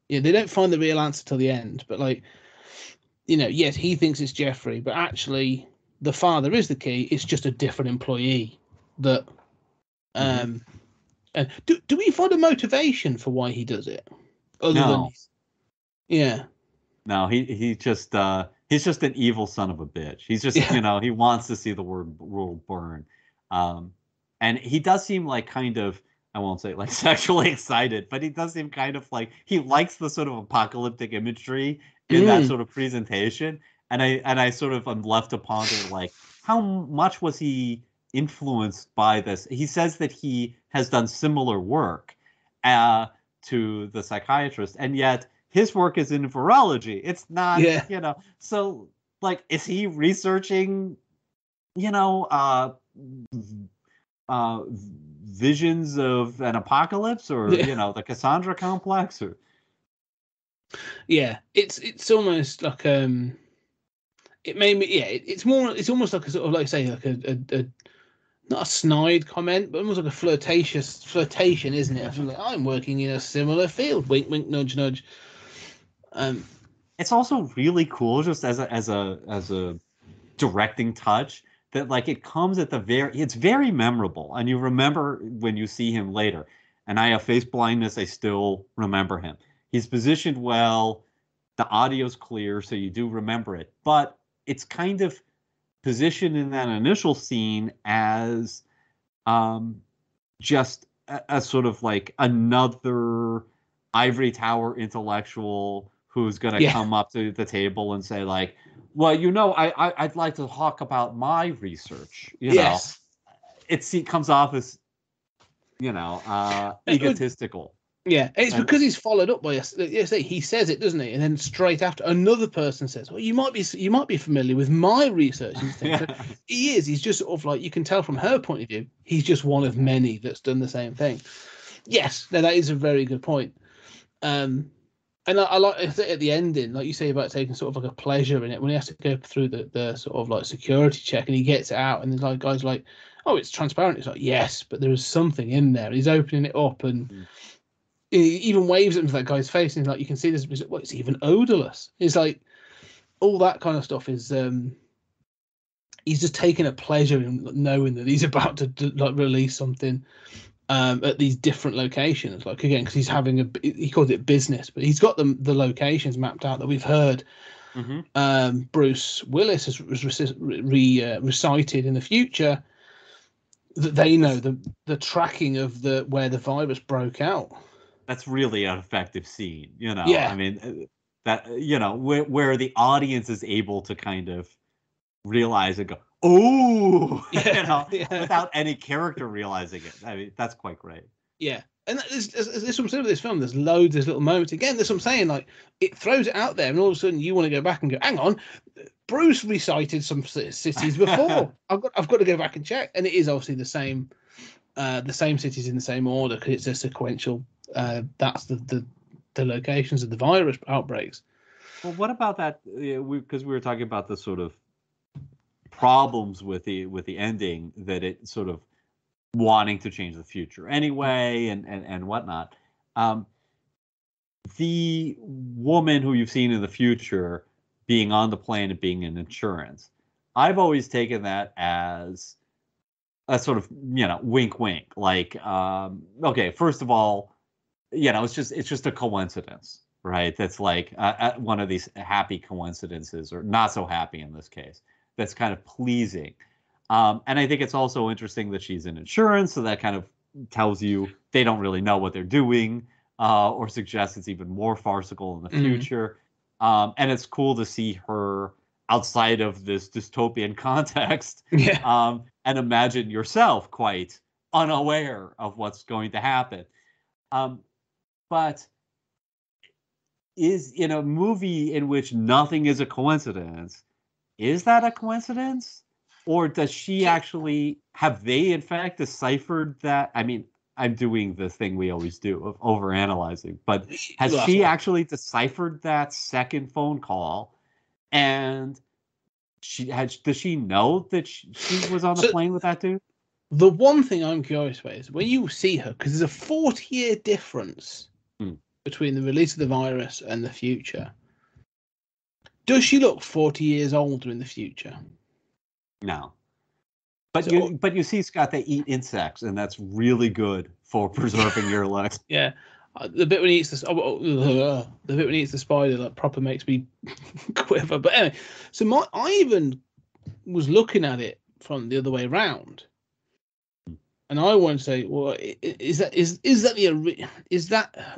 Yeah, they don't find the real answer till the end, but like, you know, yes, he thinks it's Jeffrey, but actually the father is the key. It's just a different employee that and do we find a motivation for why he does it? No. No, he's just an evil son of a bitch. He's just, you know, he wants to see the world burn. And he does seem like kind of, I won't say like sexually excited, but he does seem kind of like he likes the sort of apocalyptic imagery in that sort of presentation. And I sort of am left to ponder, like, how much was he influenced by this? He says that he has done similar work to the psychiatrist, and yet his work is in virology. It's not, you know, so like, is he researching, you know, visions of an apocalypse, or, you know, the Cassandra complex, or? Yeah, it's almost like it made me. Yeah, it's almost like a sort of, like, say, like a not a snide comment, but almost like a flirtation, isn't it? I feel like I'm working in a similar field. Wink, wink, nudge, nudge. It's also really cool, just as a directing touch, that like it comes at it's very memorable, and you remember when you see him later. And I have face blindness, I still remember him. He's positioned well, the audio's clear, so you do remember it. But it's kind of positioned in that initial scene as just a sort of like another ivory tower intellectual who's going to come up to the table and say like, well, I'd like to talk about my research. You know, it comes off as, egotistical. Yeah, it's because he's followed up by he says it, doesn't he? And then straight after, another person says, "Well, you might be familiar with my research." And things. So he is. He's just sort of like, you can tell from her point of view, he's just one of many that's done the same thing. Yes, no, that is a very good point. And I like at the ending, like you say about taking sort of like a pleasure in it, when he has to go through the sort of like security check and he gets it out, and the like guys like, "Oh, it's transparent." It's like, yes, but there is something in there. He's opening it up and. He even waves into that guy's face, and like you can see this. Well, it's even odorless. It's like all that kind of stuff is. He's just taking a pleasure in knowing that he's about to like release something at these different locations. Like again, because he's having he calls it business, but he's got the locations mapped out that we've heard. Bruce Willis has recited in the future that they know the tracking of where the virus broke out. That's really an effective scene, Yeah. I mean, that where the audience is able to kind of realize and go, "Oh," without any character realizing it. I mean, that's quite great. Yeah, and there's what I'm saying with this film. There's loads of little moments. Again, there's what I'm saying. Like it throws it out there, and all of a sudden you want to go back and go, "Hang on, Bruce recited some cities before. I've got to go back and check." And it is obviously the same cities in the same order because it's a sequential. That's the locations of the virus outbreaks. Well, what about that? Because we were talking about the sort of problems with the ending, that it sort of wanting to change the future anyway, and whatnot. The woman who you've seen in the future being on the plane and being in insurance, I've always taken that as a sort of wink, wink. Like, okay, first of all. It's just a coincidence, right? That's like one of these happy coincidences, or not so happy in this case. That's kind of pleasing, and I think it's also interesting that she's in insurance, so that kind of tells you they don't really know what they're doing, or suggests it's even more farcical in the future. And it's cool to see her outside of this dystopian context, and imagine yourself quite unaware of what's going to happen. But is in a movie in which nothing is a coincidence, is that a coincidence? Or does she actually, have they in fact deciphered that? I mean, I'm doing the thing we always do of overanalyzing, but has she actually deciphered that second phone call? And does she know that she was on the plane with that dude? The one thing I'm curious about is when you see her, because there's a 40-year difference between the release of the virus and the future. Does she look 40 years older in the future? No. But you see, Scott, they eat insects, and that's really good for preserving your life. Yeah. The bit when he eats the bit when he eats the spider, like, proper makes me quiver. But anyway, so I even was looking at it from the other way around. And I want to say, well, is that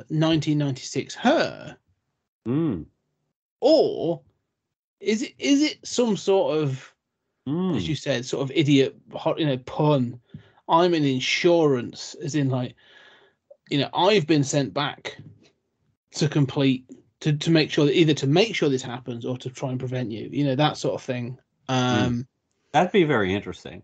1996 her, or is it some sort of, as you said, sort of idiot, pun? I'm in insurance, as in like, I've been sent back to make sure that either to make sure this happens or to try and prevent you, that sort of thing. That'd be very interesting.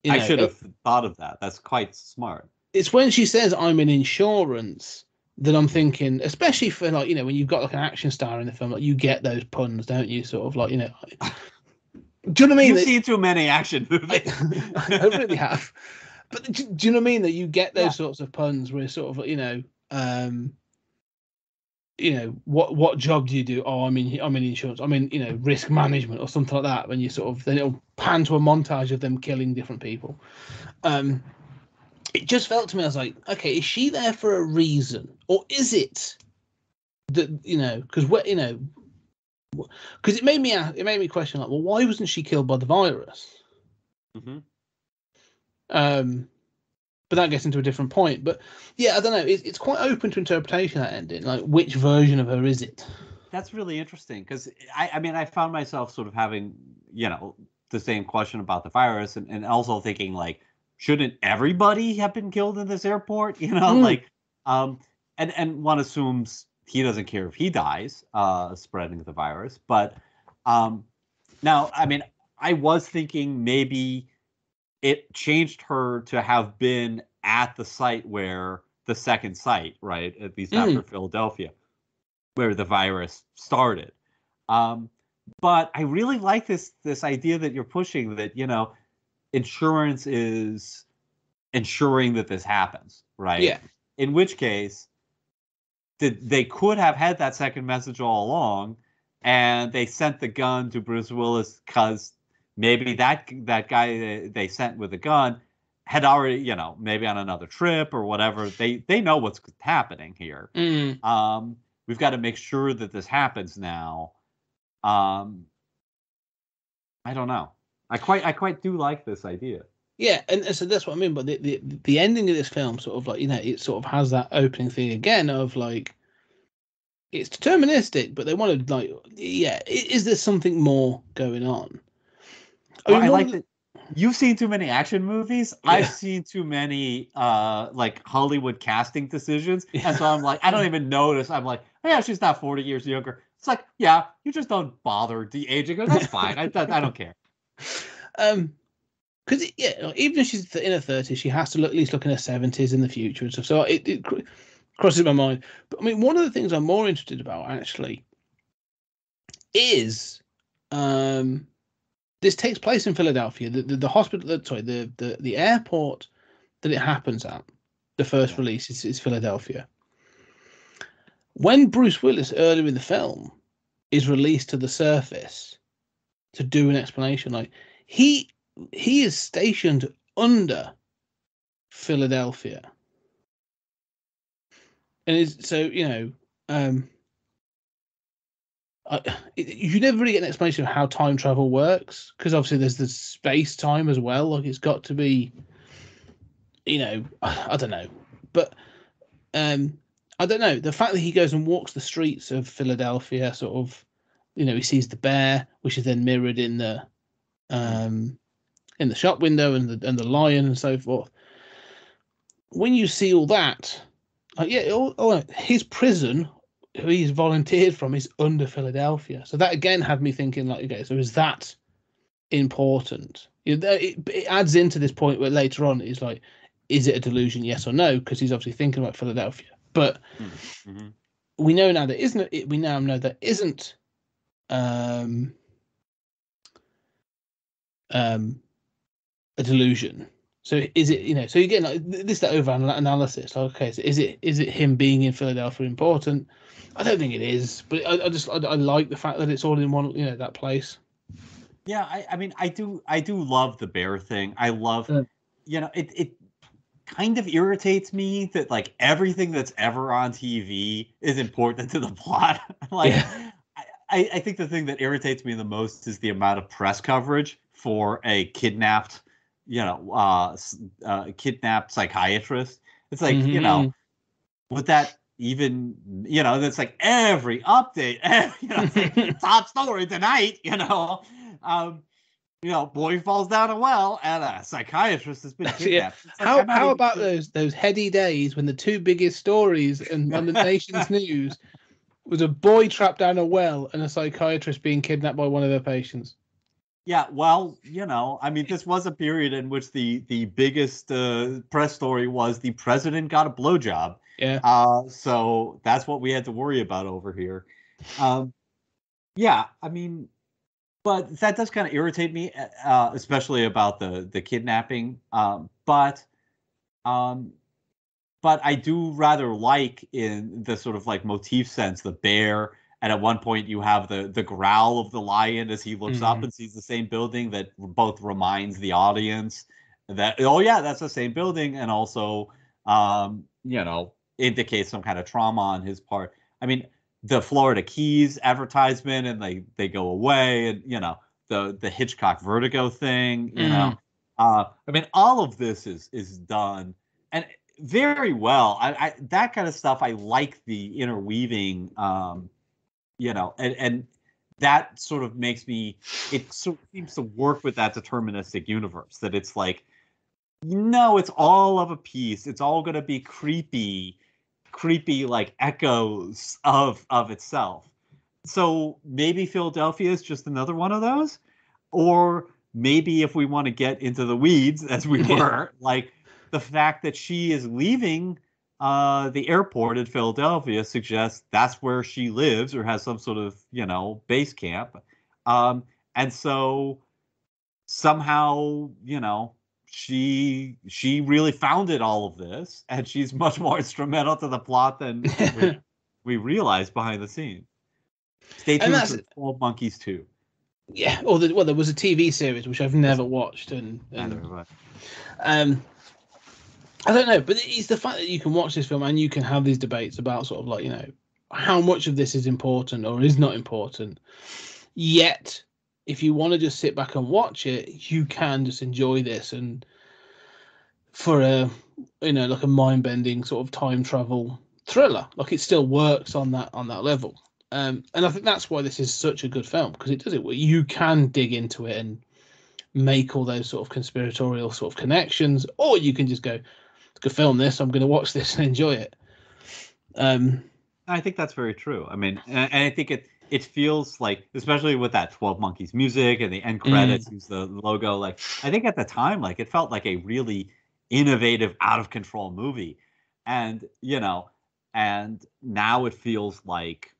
I should have thought of that. That's quite smart. It's when she says I'm in insurance that I'm thinking, especially for when you've got like an action star in the film, like you get those puns, don't you? Sort of like, Do you know what I mean? You've seen too many action movies. I really have. But do you know what I mean? That you get those sorts of puns where it's sort of, what job do you do? Oh, I'm in insurance. I'm in, risk management or something like that. When you sort of, then it'll pan to a montage of them killing different people. It just felt to me, I was like, okay, is she there for a reason, or is it that because because it made me question, like, well, why wasn't she killed by the virus? Mm-hmm. But that gets into a different point. But yeah, I don't know. It's quite open to interpretation, that ending. Like, which version of her is it? That's really interesting, because I found myself sort of having, the same question about the virus, and also thinking, like, shouldn't everybody have been killed in this airport? And one assumes he doesn't care if he dies, spreading the virus. But now, I was thinking maybe it changed her to have been at the site where the second site, right, at least after Philadelphia, where the virus started. But I really like this idea that you're pushing, that, insurance is ensuring that this happens, right? Yeah. In which case, they could have had that second message all along, and they sent the gun to Bruce Willis because maybe that guy they sent with the gun had already, maybe on another trip or whatever. They know what's happening here. We've got to make sure that this happens now. I don't know. I quite do like this idea. Yeah, and so that's what I mean. But the ending of this film sort of like, it sort of has that opening thing again of like, it's deterministic, but they want to like, is there something more going on? I like that. You've seen too many action movies. Yeah. I've seen too many like Hollywood casting decisions, and so I'm like, I don't even notice. I'm like, yeah, she's not 40 years younger. It's like, yeah, you just don't bother de-aging her. That's fine. I don't care. Because even if she's in her 30s, she has to at least look in her 70s in the future and stuff. So it crosses my mind. But one of the things I'm more interested about actually is this takes place in Philadelphia. The hospital, the airport that it happens at, the first release is Philadelphia. When Bruce Willis earlier in the film is released to the surface to do an explanation, like he is stationed under Philadelphia, and you never really get an explanation of how time travel works, because obviously there's the space time as well. Like, it's got to be, I don't know, but I don't know. The fact that he goes and walks the streets of Philadelphia, sort of, he sees the bear, which is then mirrored in the shop window, and the lion and so forth. When you see all that, like, his prison, who he's volunteered from, is under Philadelphia. So that again had me thinking, like, okay, so is that important? It adds into this point where later on it's like, is it a delusion, yes or no? Because he's obviously thinking about Philadelphia. But we know now that isn't. We now know that isn't a delusion. So is it? So you get like this, that over analysis. Like, okay, so is it him being in Philadelphia important? I don't think it is, but I like the fact that it's all in one, that place. Yeah, I do love the bear thing. I love, it kind of irritates me that like everything that's ever on TV is important to the plot. I think the thing that irritates me the most is the amount of press coverage for a kidnapped, kidnapped psychiatrist. It's like, would that even, that's like every update, it's like top story tonight, boy falls down a well and a psychiatrist has been kidnapped. Like, how about those heady days when the two biggest stories on the nation's news was a boy trapped down a well and a psychiatrist being kidnapped by one of their patients? Yeah, well, this was a period in which the biggest press story was the president got a blowjob. Yeah. So that's what we had to worry about over here. But that does kind of irritate me, especially about the kidnapping. But I do rather like, in the sort of like motif sense, the bear, and at one point you have the growl of the lion as he looks up and sees the same building, that both reminds the audience that, oh yeah, that's the same building, and also indicates some kind of trauma on his part. I mean, the Florida Keys advertisement, and they go away, and the Hitchcock Vertigo thing, I mean, all of this is done and very well. I that kind of stuff, I like the interweaving, and that sort of makes me, it sort of seems to work with that deterministic universe, that it's like, it's all of a piece. It's all going to be creepy like echoes of itself. So maybe Philadelphia is just another one of those, or maybe if we want to get into the weeds, as we were, like the fact that she is leaving the airport in Philadelphia suggests that's where she lives or has some sort of, base camp. And so somehow, she really founded all of this, and she's much more instrumental to the plot than we realize behind the scenes. Stay tuned for 12 Monkeys 2. Yeah, or there was a TV series which I've never watched, and I don't know, but it's the fact that you can watch this film and you can have these debates about sort of like, how much of this is important or is not important. Yet, if you want to just sit back and watch it, you can just enjoy this, and for a like a mind-bending sort of time travel thriller, like it still works on that level. And I think that's why this is such a good film, because it does it where you can dig into it and make all those sort of conspiratorial sort of connections, or you can just go film this, I'm going to watch this and enjoy it. I think that's very true. I mean, and I think it feels like, especially with that 12 Monkeys music and the end credits use the logo, like I think at the time, like it felt like a really innovative, out of control movie. And and now it feels like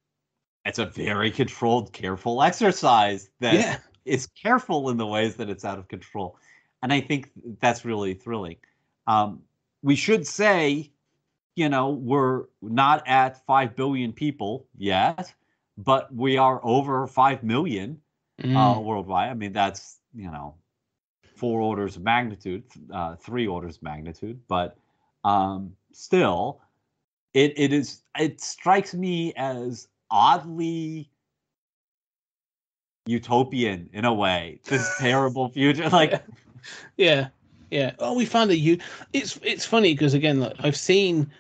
it's a very controlled, careful exercise that is careful in the ways that it's out of control. And I think that's really thrilling. We should say, we're not at 5 billion people yet, but we are over 5 million worldwide. I mean, that's, 4 orders of magnitude, 3 orders of magnitude. But still, it strikes me as oddly utopian in a way, this terrible future. Like, yeah. Oh, we found it's funny because, again, like I've seen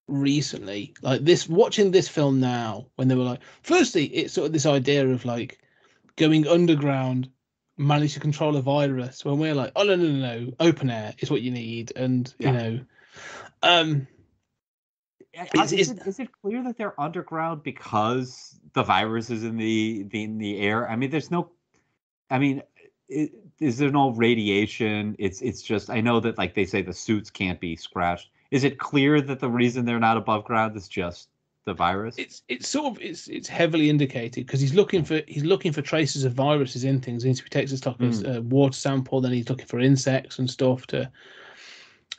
recently, like watching this film now, when they were like, firstly, it's sort of this idea of like going underground, manage to control a virus, when we're like, oh no, open air is what you need. And is it clear that they're underground because the virus is in the air? I mean, there's no, I mean, is there no radiation? It's just, I know that, like, they say the suits can't be scratched. Is it clear that the reason they're not above ground is just the virus? It's sort of it's heavily indicated, because he's looking for traces of viruses in things. And he takes a water sample, then he's looking for insects and stuff to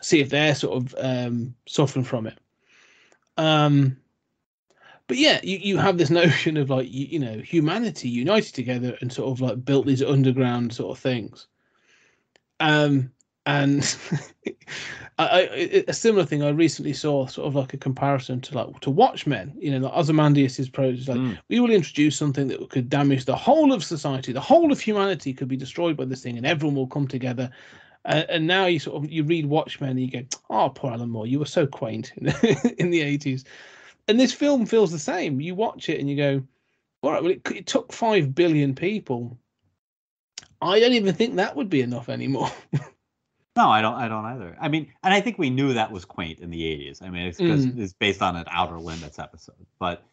see if they're sort of suffering from it. But yeah, you have this notion of like, humanity united together and sort of like built these underground sort of things. And a similar thing I recently saw, sort of like a comparison to Watchmen. Like Ozymandias' prose, like we will introduce something that could damage the whole of society, the whole of humanity could be destroyed by this thing, and everyone will come together. And now you read Watchmen and you go, oh, poor Alan Moore, you were so quaint in the 80s. And this film feels the same. You watch it and you go, all right, well, it took 5 billion people. I don't even think that would be enough anymore. No, I don't either. I mean, and I think we knew that was quaint in the 80s. I mean, it's because it's based on an Outer Limits episode. But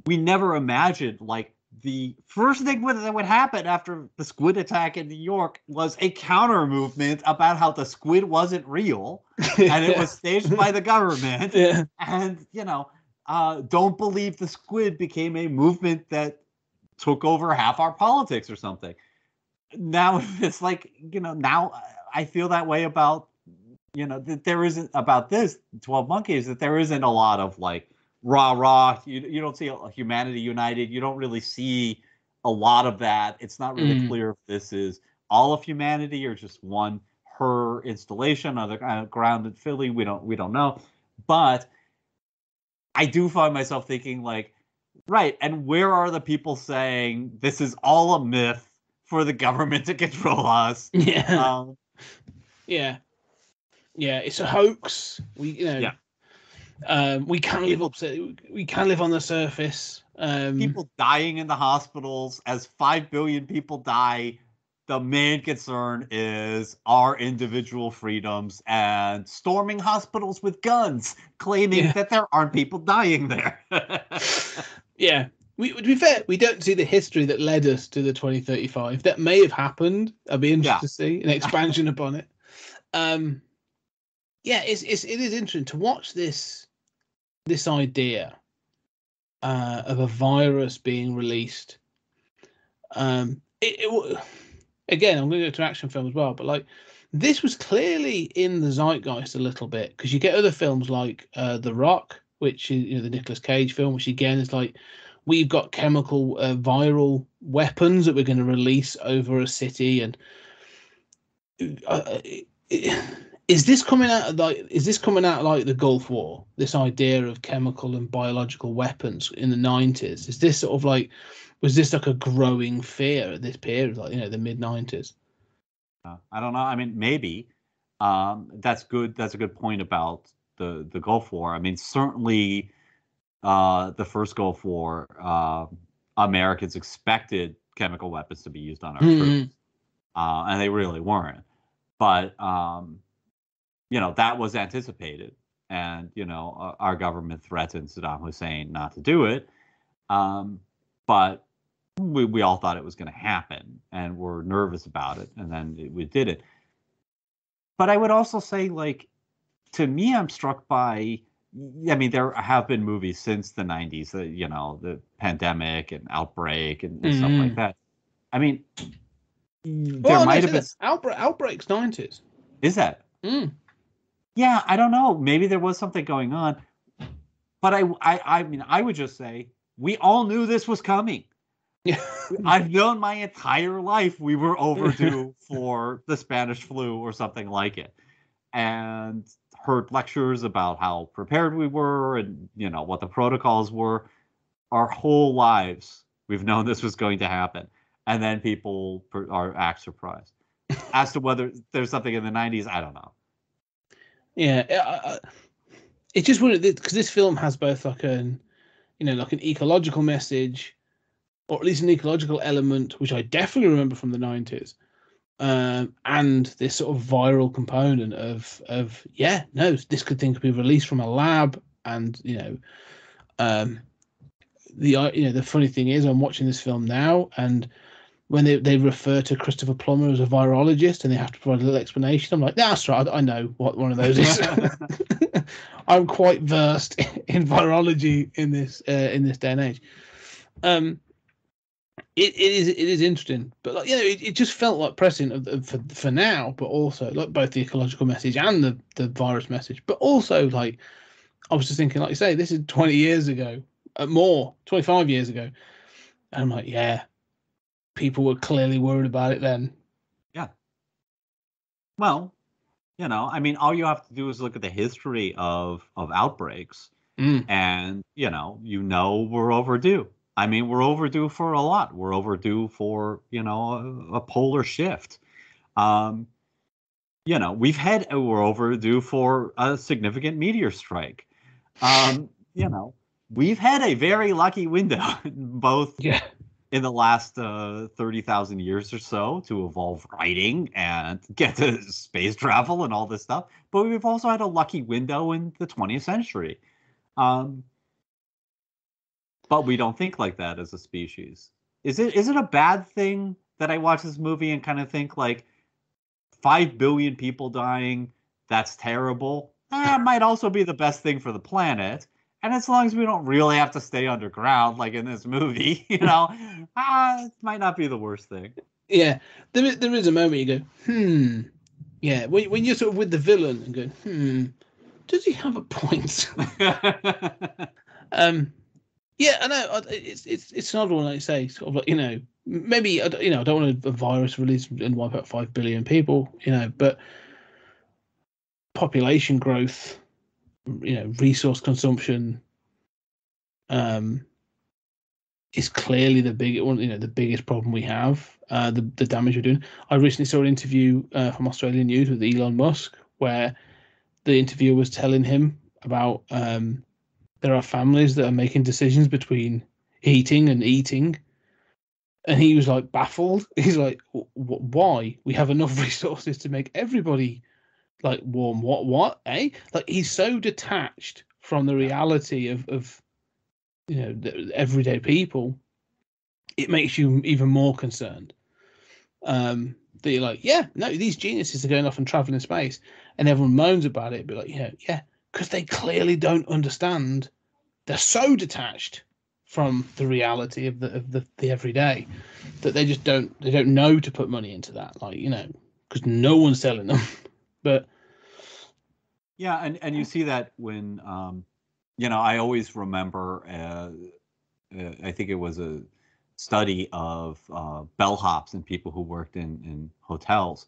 we never imagined, like, the first thing that would happen after the squid attack in New York was a counter movement about how the squid wasn't real and it was staged by the government. And, don't believe the squid became a movement that took over half our politics or something. Now it's like, now I feel that way about, that there isn't about this 12 Monkeys, that there isn't a lot of like rah. You don't see humanity united. You don't really see a lot of that. It's not really clear if this is all of humanity or just one her installation on the ground in Philly. We don't know. But I do find myself thinking like, right, and where are the people saying this is all a myth for the government to control us? Yeah. Yeah, it's a hoax. We can't live we can't live on the surface. People dying in the hospitals, as 5 billion people die. The main concern is our individual freedoms and storming hospitals with guns, claiming that there aren't people dying there. Yeah. To be fair, we don't see the history that led us to the 2035. That may have happened. I'd be interested to see an expansion upon it. It is interesting to watch this idea of a virus being released. Again, I'm going to go to action film as well, but like this was clearly in the zeitgeist a little bit, because you get other films like The Rock, which is the Nicolas Cage film, which again is like, we've got chemical viral weapons that we're going to release over a city, and is this coming out like the Gulf War? This idea of chemical and biological weapons in the 90s? Is this sort of like, was this like a growing fear at this period, like the mid 90s? I don't know. I mean, maybe. That's good. That's a good point about the Gulf War. I mean, certainly the first Gulf War, Americans expected chemical weapons to be used on our troops, and they really weren't. But that was anticipated, and our government threatened Saddam Hussein not to do it, but we all thought it was going to happen, and were nervous about it, and then we did it. But I would also say, like, to me, I'm struck by, I mean, there have been movies since the 90s, the Pandemic and Outbreak and stuff like that. I mean, there might have been Outbreak's 90s. Is that? Yeah, I don't know. Maybe there was something going on, but I mean, I would just say we all knew this was coming. I've known my entire life we were overdue for the Spanish flu or something like it, and heard lectures about how prepared we were and what the protocols were. Our whole lives we've known this was going to happen, and then people act surprised. As to whether there's something in the 90s, I don't know. Yeah, it just wouldn't, because this film has both like an ecological message, or at least an ecological element, which I definitely remember from the 90s, and this sort of viral component of this could be released from a lab, and the funny thing is, I'm watching this film now, and when they refer to Christopher Plummer as a virologist and they have to provide a little explanation, I'm like, that's right, I know what one of those is. I'm quite versed in virology in this day and age. It is interesting, but it just felt like pressing for now, but also like both the ecological message and the virus message, but also like I was just thinking, like you say, this is 20 years ago, 25 years ago, and I'm like, yeah. People were clearly worried about it then. Yeah. Well, I mean, all you have to do is look at the history of outbreaks, and we're overdue. I mean, we're overdue for a lot. We're overdue for a polar shift. We're overdue for a significant meteor strike. We've had a very lucky window, both. Yeah. In the last 30,000 years or so, to evolve writing and get to space travel and all this stuff. But we've also had a lucky window in the 20th century. But we don't think like that as a species. Is it a bad thing that I watch this movie and kind of think like 5 billion people dying, that's terrible? It might also be the best thing for the planet. And as long as we don't really have to stay underground, like in this movie, it might not be the worst thing. Yeah, there is a moment you go, yeah, when you're sort of with the villain and go, does he have a point? Yeah, I know. It's an odd one, like you say, sort of like, maybe, I don't want a virus release and wipe out 5 billion people, but population growth, resource consumption, is clearly the biggest problem we have. The damage we're doing. I recently saw an interview from Australian News with Elon Musk, where the interviewer was telling him about there are families that are making decisions between eating and eating, and he was like baffled. He's like, why? We have enough resources to make everybody like warm. What? Like, he's so detached from the reality of the everyday people. It makes you even more concerned. That you're like, yeah, no, these geniuses are going off and traveling in space, and everyone moans about it, but like, yeah, because they clearly don't understand. They're so detached from the reality of the everyday that they just don't know to put money into that, like, because no one's telling them. But yeah, and you see that when I always remember I think it was a study of bellhops and people who worked in hotels,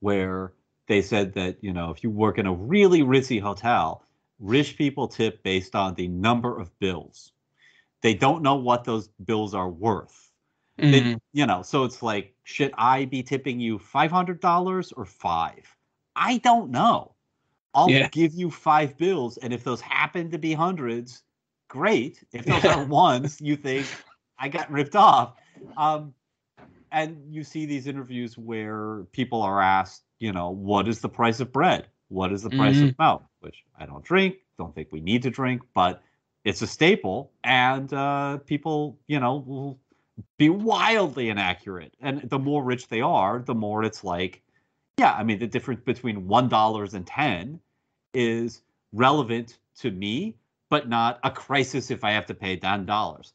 where they said that if you work in a really ritzy hotel, rich people tip based on the number of bills. They don't know what those bills are worth. So it's like, should I be tipping you $500 or $5? I don't know. I'll give you 5 bills, and if those happen to be hundreds, great. If those are ones, you think I got ripped off. And you see these interviews where people are asked, what is the price of bread? What is the price of milk? Which I don't drink, don't think we need to drink, but it's a staple. And people, will be wildly inaccurate. And the more rich they are, the more it's like, the difference between $1 and 10 is relevant to me, but not a crisis if I have to pay $10.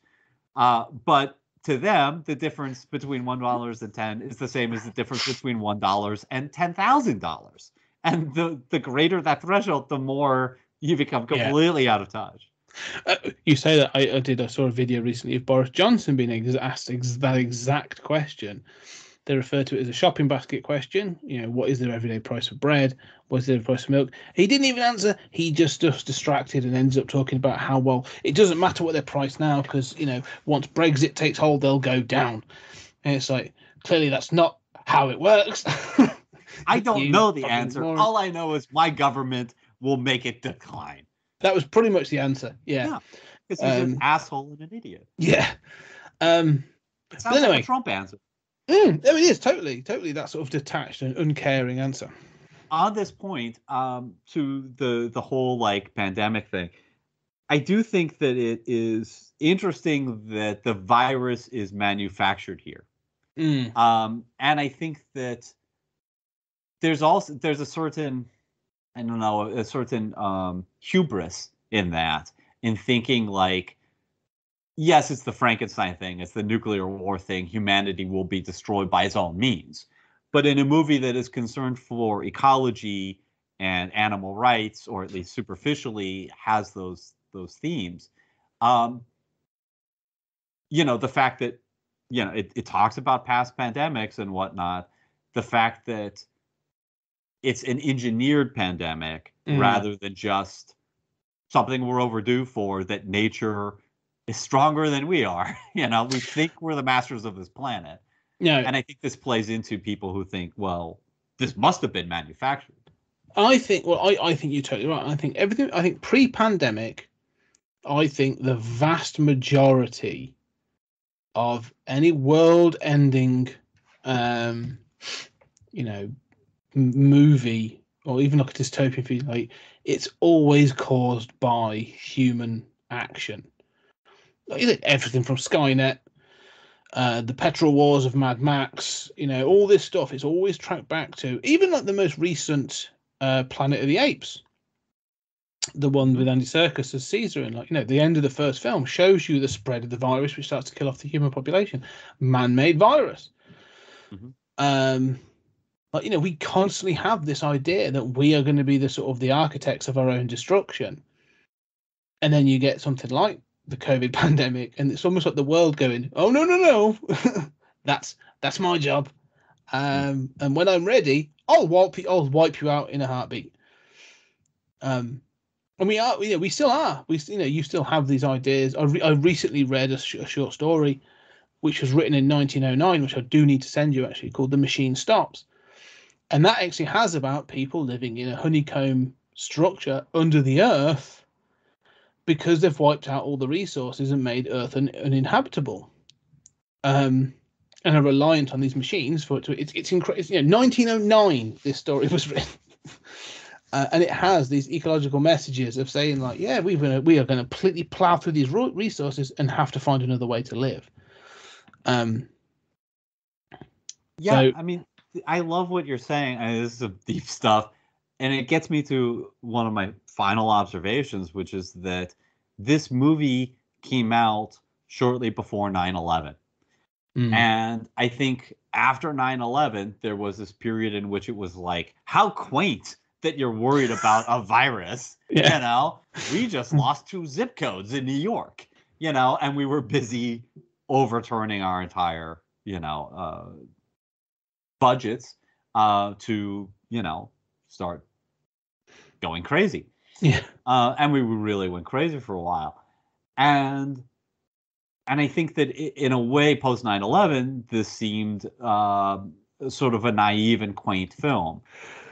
But to them, the difference between $1 and 10 is the same as the difference between $1 and $10,000. And the greater that threshold, the more you become completely out of touch. You say that. I saw a video recently of Boris Johnson being asked that exact question. They refer to it as a shopping basket question. What is their everyday price of bread? What is their price of milk? He didn't even answer. He just distracted and ends up talking about how, well, it doesn't matter what they're priced now because, once Brexit takes hold, they'll go down. And it's like, clearly that's not how it works. I don't know the answer. All I know is my government will make it decline. That was pretty much the answer. Yeah. Because he's an asshole and an idiot. Yeah. It sounds like a Trump answer. It is totally that sort of detached and uncaring answer. On this point, to the whole like pandemic thing, I do think that it is interesting that the virus is manufactured here. And I think that there's a certain, hubris in that, in thinking like, yes, it's the Frankenstein thing, it's the nuclear war thing, humanity will be destroyed by its own means. But in a movie that is concerned for ecology and animal rights, or at least superficially has those themes, the fact that, it talks about past pandemics and whatnot, the fact that it's an engineered pandemic rather than just something we're overdue for, that nature is stronger than we are. We think we're the masters of this planet. Yeah. And I think this plays into people who think, well, this must have been manufactured. I think you're totally right. I think pre-pandemic, I think the vast majority of any world-ending, movie, or even like a dystopian film, like, it's always caused by human action. Like, everything from Skynet, the petrol wars of Mad Max, all this stuff is always tracked back to, even like the most recent Planet of the Apes. the one with Andy Serkis as Caesar, and the end of the first film shows you the spread of the virus, which starts to kill off the human population. Man-made virus. Mhm. We constantly have this idea that we are going to be the sort of the architects of our own destruction, and then you get something like the COVID pandemic, and it's almost like the world going, "Oh no, that's my job, and when I'm ready, I'll wipe you out in a heartbeat." And we still are. You still have these ideas. I recently read a short story, which was written in 1909, which I do need to send you actually, called "The Machine Stops." And that actually has about people living in a honeycomb structure under the earth because they've wiped out all the resources and made Earth uninhabitable, and are reliant on these machines for it to. It's incredible. 1909. This story was written, and it has these ecological messages of saying we are going to completely plow through these resources and have to find another way to live. I love what you're saying. This is some deep stuff. And it gets me to one of my final observations, which is that this movie came out shortly before 9/11. And I think after 9/11, there was this period in which it was like, how quaint that you're worried about a virus. Yeah. We just lost 2 zip codes in New York, and we were busy overturning our entire, budgets to start going crazy. And we really went crazy for a while, and I think that in a way, post 9/11, this seemed sort of a naive and quaint film,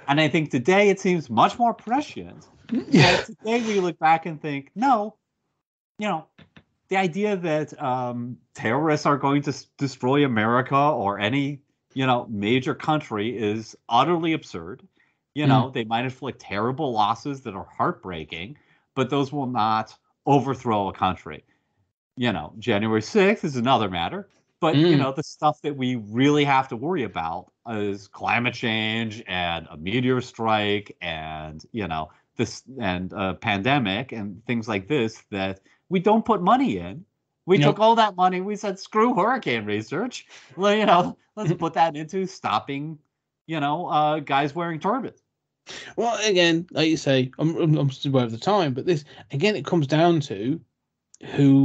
and I think today it seems much more prescient. Today we look back and think, no, the idea that terrorists are going to destroy America or any major country is utterly absurd. They might inflict terrible losses that are heartbreaking, but those will not overthrow a country. January 6th is another matter, but the stuff that we really have to worry about is climate change and a meteor strike and this and a pandemic and things like this that we don't put money in. We took all that money. We said, screw hurricane research. Well, let's put that into stopping, guys wearing turbans. Well, again, like you say, I'm still aware of the time, but this again, it comes down to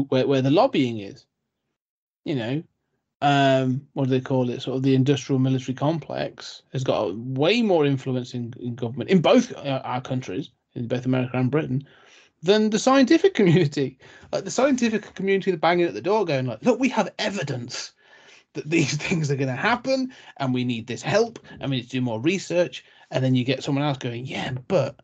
where the lobbying is. What do they call it? Sort of the industrial military complex has got way more influence in government in both our countries, in both America and Britain, than the scientific community. Like the scientific community are banging at the door going look, we have evidence that these things are going to happen and we need this help and we need to do more research. And then you get someone else going, yeah, but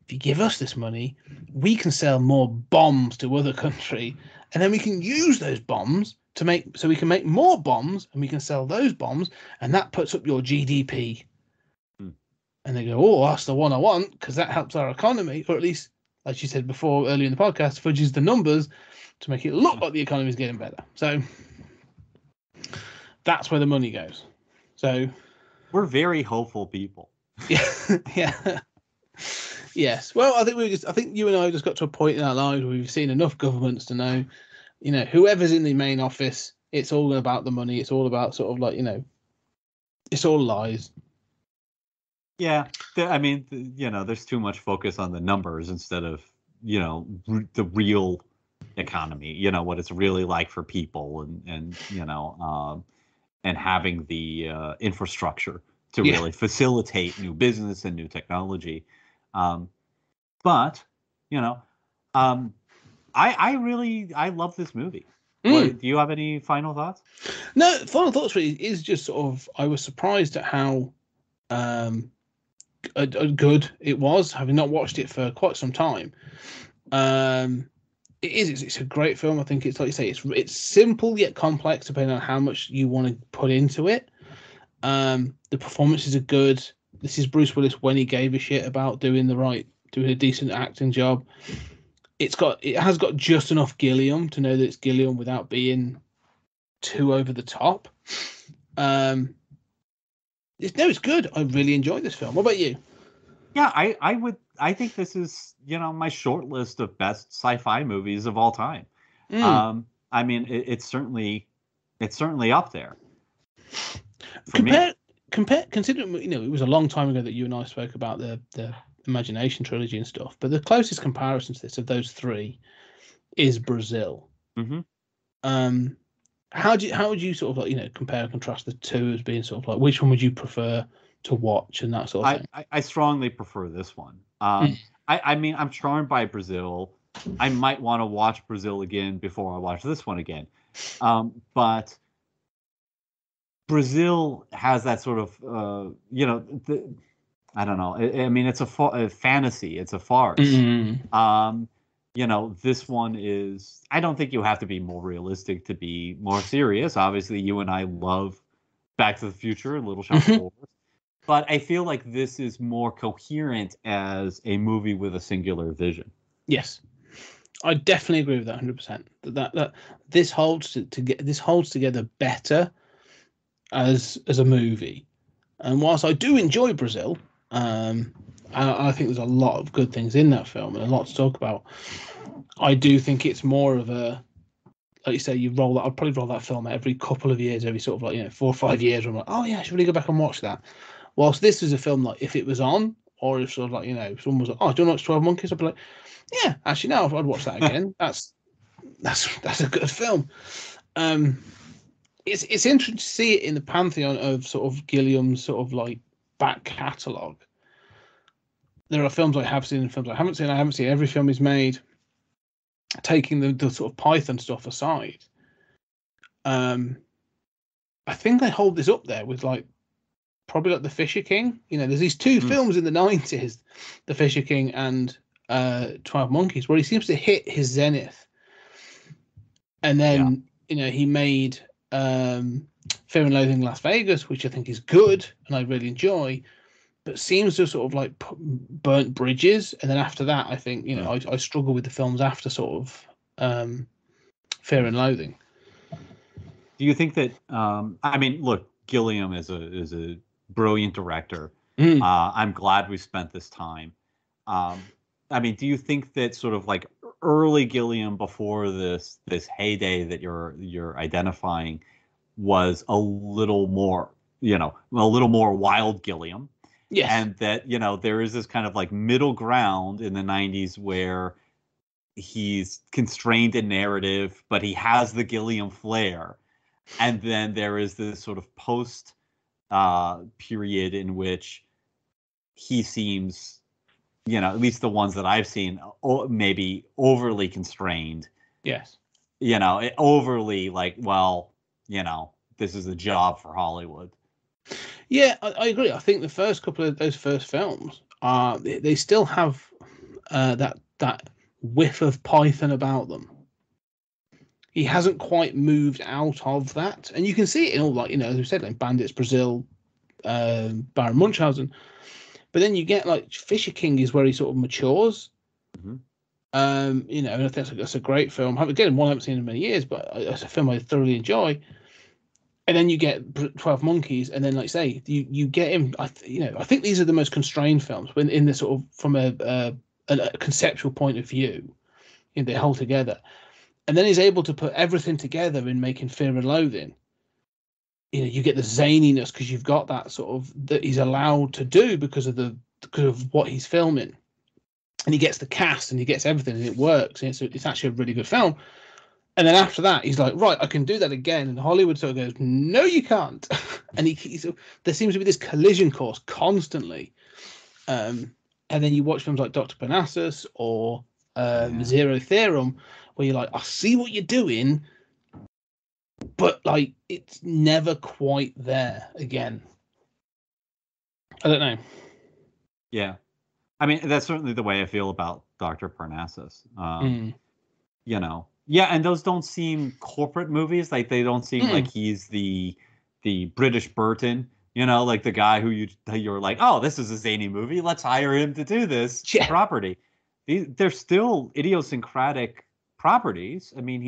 if you give us this money, we can sell more bombs to other country and then we can use those bombs we can make more bombs and we can sell those bombs and that puts up your GDP. And they go, oh, that's the one I want because that helps our economy, or at least, as you said before earlier in the podcast, fudges the numbers to make it look like the economy is getting better. So that's where the money goes. So we're very hopeful people. Yeah. Yes. Well, I think you and I just got to a point in our lives where we've seen enough governments to know, whoever's in the main office, it's all about the money. It's all about sort of it's all lies. Yeah, there's too much focus on the numbers instead of, the real economy, what it's really like for people and having the infrastructure to really facilitate new business and new technology. But, I love this movie. Do you have any final thoughts? No, final thoughts really is just sort of, I was surprised at how good it was, having not watched it for quite some time. It's a great film. I think it's, like you say, it's simple yet complex depending on how much you want to put into it. The performances are good. This is Bruce Willis when he gave a shit about doing a decent acting job. It has got just enough Gilliam to know that it's Gilliam without being too over the top. It's good. I really enjoyed this film. What about you? Yeah, I think this is, my short list of best sci-fi movies of all time. I mean, it's certainly up there for me. Considering, it was a long time ago that you and I spoke about the Imagination trilogy and stuff, but the closest comparison to this of those three is Brazil. Mm-hmm. How would you sort of compare and contrast the two as being sort of like, which one would you prefer to watch and that sort of thing? I strongly prefer this one. I mean, I'm charmed by Brazil. I might want to watch Brazil again before I watch this one again. But Brazil has that sort of, I don't know. I mean, it's a fantasy. It's a farce. This one is, I don't think you have to be more realistic to be more serious. Obviously, you and I love Back to the Future and Little Shop of Horrors. But I feel like this is more coherent as a movie with a singular vision. Yes, I definitely agree with that 100%. That this holds together better as a movie. And whilst I do enjoy Brazil, I think there's a lot of good things in that film and a lot to talk about. I do think it's more of a, like you say, I'd probably roll that film every couple of years, every sort of 4 or 5 years. Where I'm like, oh yeah, I should really go back and watch that. Whilst this is a film, like if it was on, or if sort of if someone was like, oh, do you want to watch 12 Monkeys? I'd be like, yeah, actually no, I'd watch that again. That's a good film. It's interesting to see it in the pantheon of sort of Gilliam's sort of like back catalogue. There are films I have seen and films I haven't seen. I haven't seen every film he's made. Taking the sort of Python stuff aside, I think they hold this up there with probably like The Fisher King. There's these two films in the 90s, The Fisher King and 12 Monkeys, where he seems to hit his zenith. And then, he made Fear and Loathing in Las Vegas, which I think is good and I really enjoy, but seems to sort of like burnt bridges. And then after that, I think, I struggle with the films after sort of Fear and Loathing. Do you think that, I mean, look, Gilliam is a brilliant director. I'm glad we spent this time. I mean, do you think that sort of like early Gilliam before this heyday that you're identifying was a little more, a little more wild Gilliam? Yes. And that, there is this kind of like middle ground in the 90s where he's constrained in narrative, but he has the Gilliam flair. And then there is this sort of post period in which he seems, at least the ones that I've seen, maybe overly constrained. Yes. Overly like, well, this is a job for Hollywood. Yeah, I agree. I think the first couple of those first films, they still have that whiff of Python about them. He hasn't quite moved out of that, and you can see it in all, as we said, like Bandits, Brazil, Baron Munchausen. But then you get like Fisher King is where he sort of matures. And I think that's a great film. Again, one I haven't seen in many years, but it's a film I thoroughly enjoy. And then you get 12 Monkeys, and then, like say, you get him. I think these are the most constrained films when in the sort of from a conceptual point of view, they hold together. And then he's able to put everything together in making Fear and Loathing. You get the zaniness because you've got that sort of that he's allowed to do because of what he's filming, and he gets the cast and he gets everything and it works. And it's actually a really good film. And then after that, he's like, right, I can do that again. And Hollywood sort of goes, no, you can't. And there seems to be this collision course constantly. And then you watch films like Dr. Parnassus or Zero Theorem, where you're like, I see what you're doing, but like it's never quite there again. I don't know. Yeah. I mean, that's certainly the way I feel about Dr. Parnassus. Yeah, and those don't seem corporate movies. Like they don't seem like he's the British Burton, like the guy who you're like, oh, this is a zany movie. Let's hire him to do this property. They're still idiosyncratic properties. I mean,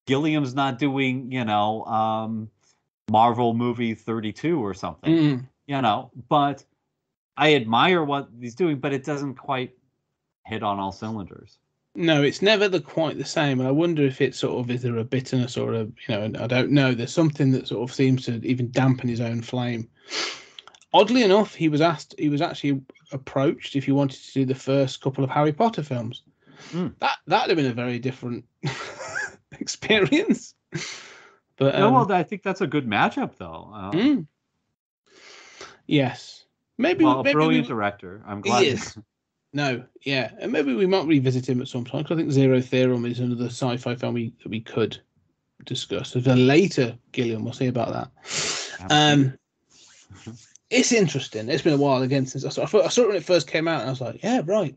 Gilliam's not doing, Marvel movie 32 or something, but I admire what he's doing, but it doesn't quite hit on all cylinders. No, it's never quite the same, and I wonder if it's sort of, is there a bitterness or a, I don't know. There's something that sort of seems to even dampen his own flame. Oddly enough, he was actually approached if he wanted to do the first couple of Harry Potter films. That'd have been a very different experience. But well, I think that's a good matchup, though. Yes, maybe. Well, a brilliant director. I'm glad. He is. No, yeah, and maybe we might revisit him at some point, because I think Zero Theorem is another sci-fi film we could discuss. There's a later Gilliam. We'll see about that. It's interesting. It's been a while again since I saw it when it first came out, and I was like, yeah, right.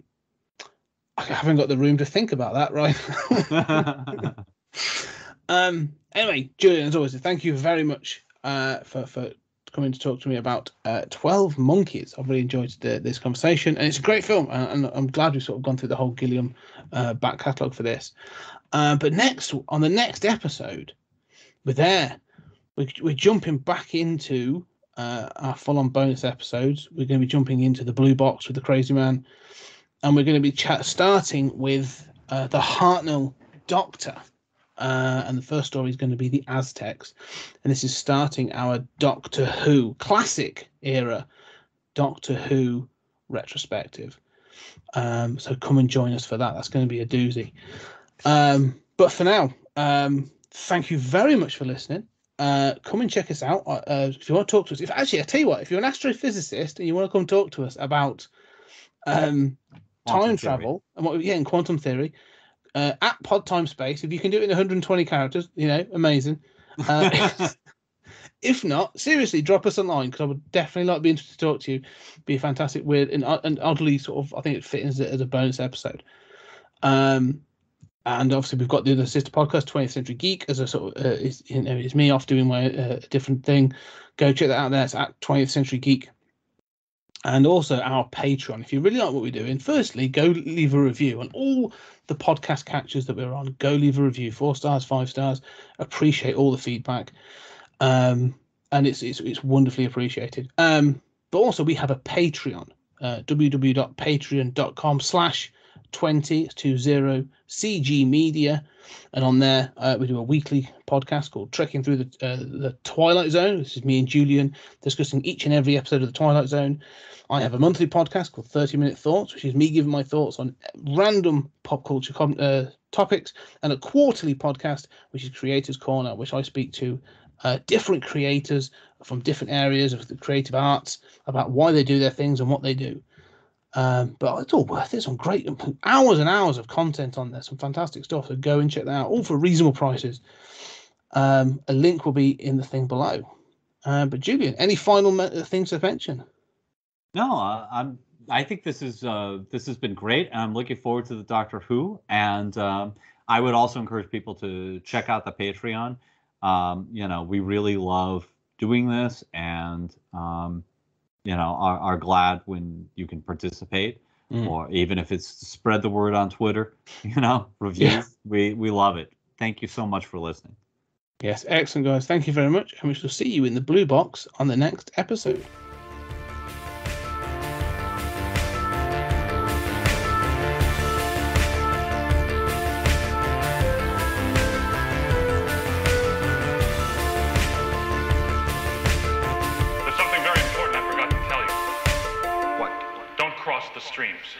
I haven't got the room to think about that right now. Anyway, Julian, as always, thank you very much for coming to talk to me about 12 Monkeys. I've really enjoyed this conversation, and it's a great film, and I'm glad we've sort of gone through the whole Gilliam back catalogue for this. But on the next episode, we're jumping back into our full-on bonus episodes. We're going to be jumping into the Blue Box with the Crazy Man, and we're going to be starting with the Hartnell Doctor. And the first story is going to be the Aztecs, and this is starting our Doctor Who classic era Doctor Who retrospective. So come and join us for that. That's going to be a doozy. But for now, thank you very much for listening. Come and check us out if you want to talk to us. I tell you what, if you're an astrophysicist and you want to come talk to us about time travel and quantum theory. At Pod Time Space, if you can do it in 120 characters, amazing. If not, seriously, drop us a line, because I would definitely like to be interested to talk to you. Be a fantastic, weird, and oddly sort of, I think it fits as a bonus episode. And obviously we've got the other sister podcast, 20th Century Geek, as a sort of it's me off doing my different thing. Go check that out. There, it's at 20th Century Geek. And also our Patreon. If you really like what we're doing, firstly, go leave a review on all the podcast catchers that we're on. Go leave a review, 4 stars, 5 stars. Appreciate all the feedback, and it's wonderfully appreciated. But also we have a Patreon, www.patreon.com/20 CG Media, and on there we do a weekly podcast called Trekking Through the Twilight Zone. This is me and Julian discussing each and every episode of the Twilight Zone. I have a monthly podcast called 30-Minute Thoughts, which is me giving my thoughts on random pop culture topics, and a quarterly podcast, which is Creators Corner, which I speak to different creators from different areas of the creative arts about why they do their things and what they do. But it's all worth it. Some great hours and hours of content on there, some fantastic stuff. So go and check that out, all for reasonable prices. A link will be in the thing below. But Julian, any final things to mention? No, I think this has been great. I'm looking forward to the Doctor Who, and I would also encourage people to check out the Patreon. We really love doing this, and are glad when you can participate, or even if it's to spread the word on Twitter, reviews. Yeah. We love it. Thank you so much for listening. Yes, excellent, guys. Thank you very much, and we shall see you in the Blue Box on the next episode. The streams.